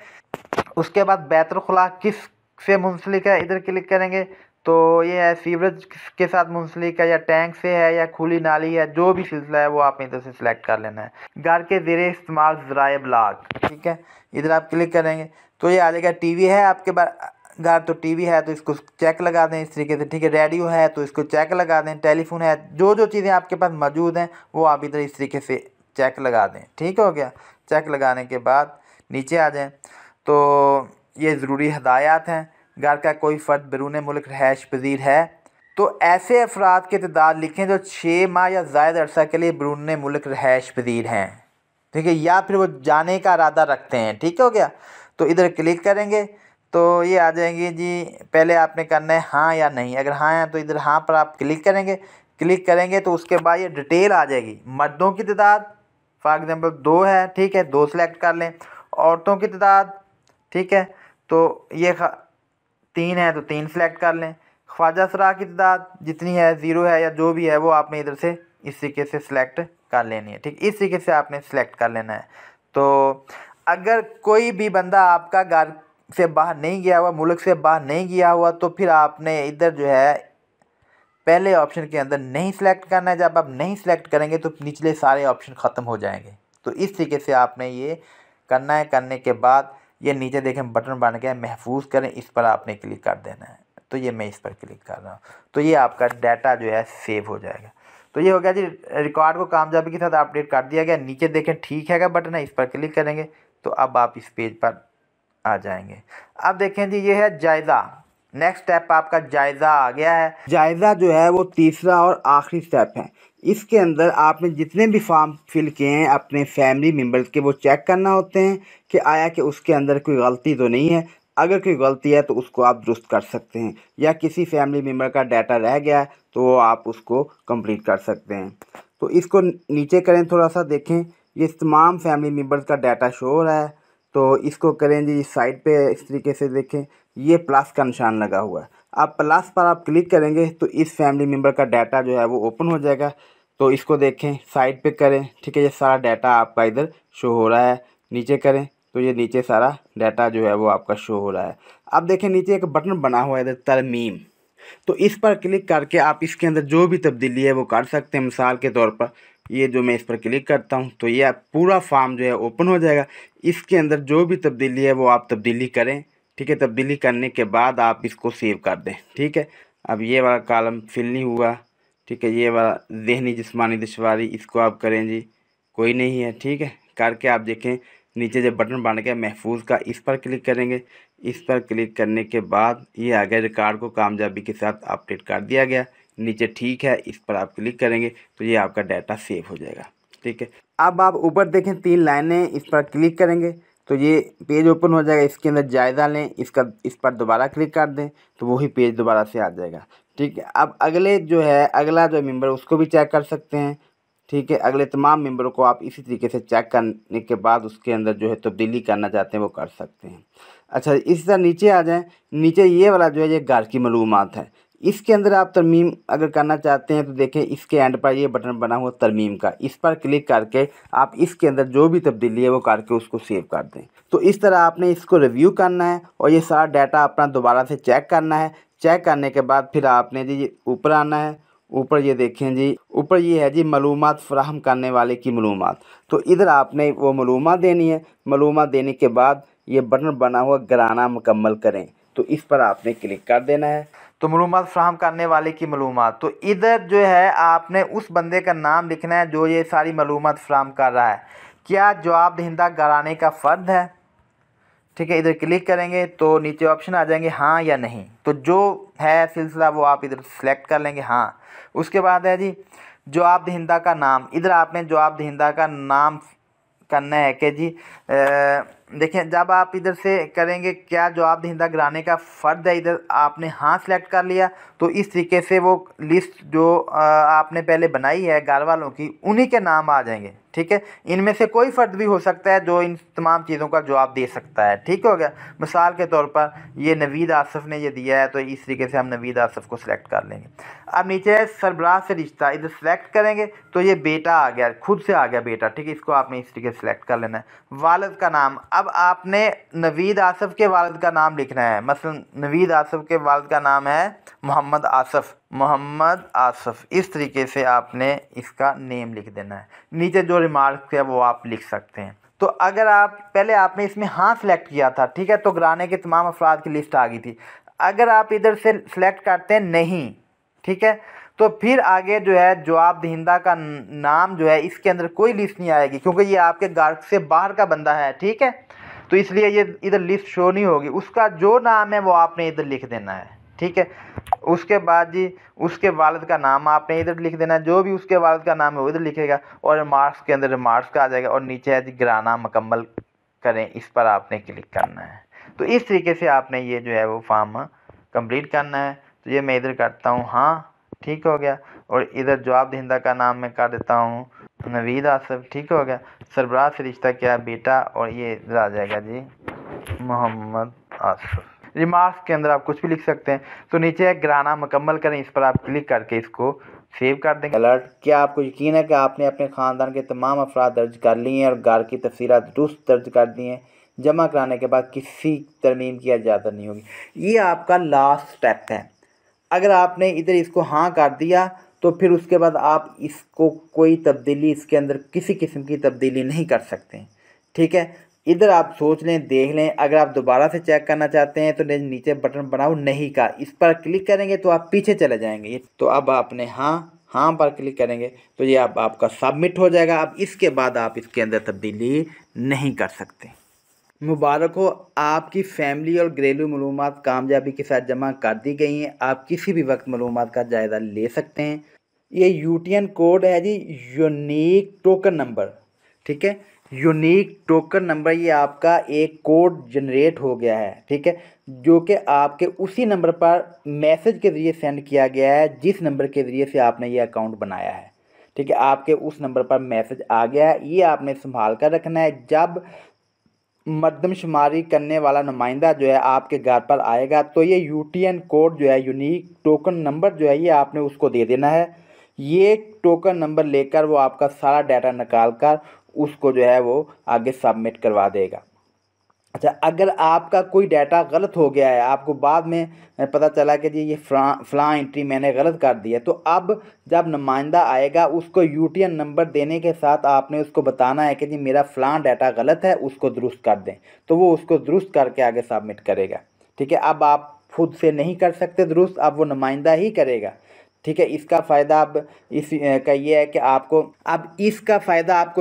उसके बाद बैतुल खला किस से मुंसलिक है, इधर क्लिक करेंगे तो ये है सीवरेज के साथ मुंसलिक है या टैंक से है या खुली नाली है, जो भी सिलसिला है वो आप इधर से सिलेक्ट कर लेना है। घर के ज़ेरे इस्तेमाल ज़राए ब्लाग, ठीक है, इधर आप क्लिक करेंगे तो ये आ जाएगा। टीवी है आपके घर तो टीवी है तो इसको चेक लगा दें इस तरीके से, ठीक है। रेडियो है तो इसको चेक लगा दें। टेलीफोन है, जो जो चीज़ें आपके पास मौजूद हैं वो आप इधर इस तरीके से चेक लगा दें, ठीक हो गया। चेक लगाने के बाद नीचे आ जाएं तो ये ज़रूरी हदायत हैं। घर का कोई फ़र्द बैरून मुल्क रहायश पजीर है तो ऐसे अफराद की तादाद लिखें जो 6 माह या ज़ायद अरसा के लिए बैरून मुल्क रहायश पजीर हैं, ठीक है, या फिर वो जाने का इरादा रखते हैं, ठीक हो गया। तो इधर क्लिक करेंगे तो ये आ जाएंगे जी, पहले आपने करना है हाँ या नहीं। अगर हाँ है तो इधर हाँ पर आप क्लिक करेंगे। क्लिक करेंगे तो उसके बाद ये डिटेल आ जाएगी। मर्दों की तादाद फॉर एग्ज़ाम्पल 2 है, ठीक है, 2 सेलेक्ट कर लें। औरतों की तादाद, ठीक है, तो ये 3 है तो 3 सेलेक्ट कर लें। ख्वाजा सरा की तादाद जितनी है, 0 है या जो भी है वो आपने इधर से इस तरीके से सिलेक्ट कर लेनी है, ठीक, इस तरीके से आपने सेलेक्ट कर लेना है। तो अगर कोई भी बंदा आपका घर से बाहर नहीं गया हुआ, मुल्क से बाहर नहीं गया हुआ, तो फिर आपने इधर जो है पहले ऑप्शन के अंदर नहीं सेलेक्ट करना है। जब आप नहीं सेलेक्ट करेंगे तो निचले सारे ऑप्शन ख़त्म हो जाएंगे। तो इस तरीके से आपने ये करना है। करने के बाद ये नीचे देखें बटन बन गया महफूज करें, इस पर आपने क्लिक कर देना है। तो ये मैं इस पर क्लिक कर रहा हूँ, तो ये आपका डाटा जो है सेव हो जाएगा। तो ये हो गया जी, रिकॉर्ड को कामयाबी के साथ अपडेट कर दिया गया। नीचे देखें ठीक है का बटन है, इस पर क्लिक करेंगे तो अब आप इस पेज पर आ जाएंगे। अब देखें जी, ये है जायज़ा। नेक्स्ट स्टेप आपका जायज़ा आ गया है। जायज़ा जो है वो तीसरा और आखिरी स्टेप है। इसके अंदर आपने जितने भी फॉर्म फिल किए हैं अपने फैमिली मेम्बर्स के, वो चेक करना होते हैं कि आया कि उसके अंदर कोई गलती तो नहीं है। अगर कोई गलती है तो उसको आप दुरुस्त कर सकते हैं, या किसी फैमिली मेम्बर का डाटा रह गया है तो आप उसको कंप्लीट कर सकते हैं। तो इसको नीचे करें, थोड़ा सा देखें, ये तमाम फैमिली मेम्बर्स का डाटा शो हो रहा है। तो इसको करें जी साइड पे, इस तरीके से देखें, ये प्लस का निशान लगा हुआ है। आप प्लस पर आप क्लिक करेंगे तो इस फैमिली मेम्बर का डाटा जो है वो ओपन हो जाएगा। तो इसको देखें, साइड पे करें, ठीक है, ये सारा डाटा आपका इधर शो हो रहा है। नीचे करें तो ये नीचे सारा डाटा जो है वो आपका शो हो रहा है। अब देखें नीचे एक बटन बना हुआ है इधर तरमीम, तो इस पर क्लिक करके आप इसके अंदर जो भी तब्दीली है वो कर सकते हैं। मिसाल के तौर पर ये जो मैं इस पर क्लिक करता हूँ तो ये पूरा फॉर्म जो है ओपन हो जाएगा। इसके अंदर जो भी तब्दीली है वो आप तब्दीली करें, ठीक है। तब्दीली करने के बाद आप इसको सेव कर दें, ठीक है। अब ये वाला कॉलम फिल नहीं हुआ, ठीक है। ये वाला ज़हनी जिस्मानी दुश्वारी, इसको आप करें जी, कोई नहीं है, ठीक है। करके आप देखें नीचे जो बटन बन गया महफूज का, इस पर क्लिक करेंगे। इस पर क्लिक करने के बाद ये आ गया, रिकॉर्ड को कामयाबी के साथ अपडेट कर दिया गया। नीचे ठीक है, इस पर आप क्लिक करेंगे तो ये आपका डाटा सेव हो जाएगा, ठीक है। अब आप ऊपर देखें 3 लाइनें, इस पर क्लिक करेंगे तो ये पेज ओपन हो जाएगा। इसके अंदर जायज़ा लें, इस पर दोबारा क्लिक कर दें तो वही पेज दोबारा से आ जाएगा, ठीक है। अब अगले जो है, अगला जो मेंबर उसको भी चेक कर सकते हैं, ठीक है। अगले तमाम मेंबरों को आप इसी तरीके से चेक करने के बाद उसके अंदर जो है तब्दीली करना चाहते हैं वो कर सकते हैं। अच्छा, इस तरह नीचे आ जाएं। नीचे ये वाला जो है ये घर की मालूमात है। इसके अंदर आप तरमीम अगर करना चाहते हैं तो देखें इसके एंड पर ये बटन बना हुआ तरमीम का, इस पर क्लिक करके आप इसके अंदर जो भी तब्दीली है वो करके उसको सेव कर दें। तो इस तरह आपने इसको रिव्यू करना है और ये सारा डाटा अपना दोबारा से चेक करना है। चेक करने के बाद फिर आपने जी ऊपर आना है। ऊपर ये देखें जी, ऊपर ये है जी मालूमात फ़राहम करने वाले की मालूमात। तो इधर आपने वो मालूमात देनी है। मालूमात देने के बाद ये बटन बना हुआ घराना मुकम्मल करें, तो इस पर आपने क्लिक कर देना है। तो मालूमात फ़राहम करने वाले की मालूमात, तो इधर जो है आपने उस बंदे का नाम लिखना है जो ये सारी मालूमात फ़राहम कर रहा है। क्या जवाब दहिंदा घराने का फ़र्द है, ठीक है। इधर क्लिक करेंगे तो नीचे ऑप्शन आ जाएंगे हाँ या नहीं। तो जो है सिलसिला वो आप इधर सेलेक्ट कर लेंगे हाँ। उसके बाद है जी जवाब दहिंदा का नाम। इधर आपने जवाब दहिंदा का नाम करना है कि जी देखें, जब आप इधर से करेंगे क्या जवाब दहिंदा घराने का फ़र्द है, इधर आपने हाँ सेलेक्ट कर लिया तो इस तरीके से वो लिस्ट जो आपने पहले बनाई है घर वालों की, उन्हीं के नाम आ जाएंगे, ठीक है। इनमें से कोई फ़र्द भी हो सकता है जो इन तमाम चीज़ों का जवाब दे सकता है, ठीक हो गया। मिसाल के तौर पर ये नवीद आसफ़ ने ये दिया है तो इस तरीके से हम नवीद आसफ़ को सिलेक्ट कर लेंगे। अब नीचे है सरबराह से रिश्ता, इधर सेलेक्ट करेंगे तो ये बेटा आ गया, खुद से आ गया बेटा, ठीक है। इसको आपने इस तरीके से सिलेक्ट कर लेना है। वालिद का नाम, अब आपने नवीद आसफ़ के वालिद का नाम लिखना है। मसलन नवीद आसफ़ के वालिद का नाम है मोहम्मद आसफ़, मोहम्मद आसफ़, इस तरीके से आपने इसका नेम लिख देना है। नीचे जो रिमार्क्स है वो आप लिख सकते हैं। तो अगर आप पहले आपने इसमें हाँ सेलेक्ट किया था, ठीक है, तो घराने के तमाम अफराद की लिस्ट आ गई थी। अगर आप इधर से सेलेक्ट करते हैं नहीं, ठीक है, तो फिर आगे जो है जवाब दहिंदा का नाम जो है इसके अंदर कोई लिस्ट नहीं आएगी क्योंकि ये आपके घर से बाहर का बंदा है, ठीक है। तो इसलिए ये इधर लिस्ट शो नहीं होगी। उसका जो नाम है वो आपने इधर लिख देना है, ठीक है। उसके बाद जी उसके वालिद का नाम आपने इधर लिख देना है, जो भी उसके वालिद का नाम है वो इधर लिखेगा और रिमार्क्स के अंदर रिमार्क्स का आ जाएगा और नीचे है जी घराना मुकम्मल करें, इस पर आपने क्लिक करना है। तो इस तरीके से आपने ये जो है वो फॉर्म कंप्लीट करना है। तो ये मैं इधर करता हूँ हाँ, ठीक हो गया। और इधर जवाब दहिंदा का नाम मैं कर देता हूँ नवीद आसफ़, ठीक हो गया। सरबराह से रिश्ता क्या बेटा, और ये इधर आ जाएगा जी मोहम्मद आसफ़। रिमार्क्स के अंदर आप कुछ भी लिख सकते हैं। तो नीचे है घराना मुकम्मल करें, इस पर आप क्लिक करके इसको सेव कर देंगे अलर्ट। क्या आपको यकीन है कि आपने अपने ख़ानदान के तमाम अफराद दर्ज कर लिए हैं और घर की तफसीलात दुरुस्त दर्ज कर दी हैं? जमा कराने के बाद किसी तरमीम की इजाज़त नहीं होगी। ये आपका लास्ट स्टेप है। अगर आपने इधर इसको हाँ कर दिया तो फिर उसके बाद आप इसको कोई तब्दीली, इसके अंदर किसी किस्म की तब्दीली नहीं कर सकते। ठीक है, इधर आप सोच लें, देख लें। अगर आप दोबारा से चेक करना चाहते हैं तो नीचे बटन बनाओ नहीं का, इस पर क्लिक करेंगे तो आप पीछे चले जाएंगे। तो अब आपने हाँ पर क्लिक करेंगे तो ये अब आपका सबमिट हो जाएगा। अब इसके बाद आप इसके अंदर तब्दीली नहीं कर सकते। मुबारक हो, आपकी फ़ैमिली और घरेलू मालूमात कामयाबी के साथ जमा कर दी गई हैं। आप किसी भी वक्त मालूमात का जायज़ा ले सकते हैं। ये यूटीएन कोड है जी, यूनिक टोकन नंबर। ठीक है, यूनिक टोकन नंबर, ये आपका एक कोड जनरेट हो गया है। ठीक है, जो कि आपके उसी नंबर पर मैसेज के ज़रिए सेंड किया गया है जिस नंबर के ज़रिए से आपने ये अकाउंट बनाया है। ठीक है, आपके उस नंबर पर मैसेज आ गया है। ये आपने संभाल कर रखना है। जब मरदमशुमारी करने वाला नुमाइंदा जो है आपके घर पर आएगा तो ये यूटीएन कोड जो है, यूनिक टोकन नंबर जो है, ये आपने उसको दे देना है। ये टोकन नंबर लेकर वो आपका सारा डाटा निकाल कर उसको जो है वो आगे सबमिट करवा देगा। अच्छा, अगर आपका कोई डाटा गलत हो गया है, आपको बाद में पता चला कि जी ये फ़लाँ एंट्री मैंने गलत कर दी है, तो अब जब नुमाइंदा आएगा उसको यूटीएन नंबर देने के साथ आपने उसको बताना है कि जी मेरा फ़लाँ डाटा गलत है, उसको दुरुस्त कर दें। तो वो उसको दुरुस्त करके आगे सबमिट करेगा। ठीक है, अब आप खुद से नहीं कर सकते दुरुस्त, अब वो नुमाइंदा ही करेगा। ठीक है, इसका फ़ायदा अब इस का ये है कि आपको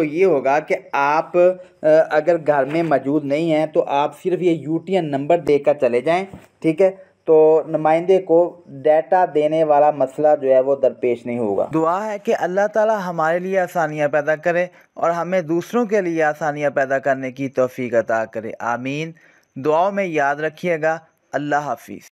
ये होगा कि आप अगर घर में मौजूद नहीं हैं तो आप सिर्फ ये यूटीएन नंबर देकर चले जाएं। ठीक है, तो नुमाइंदे को डाटा देने वाला मसला जो है वो दरपेश नहीं होगा। दुआ है कि अल्लाह ताला हमारे लिए आसानियाँ पैदा करे और हमें दूसरों के लिए आसानियाँ पैदा करने की तौफीक अता करे। आमीन। दुआओं में याद रखिएगा। अल्लाह हाफिज़।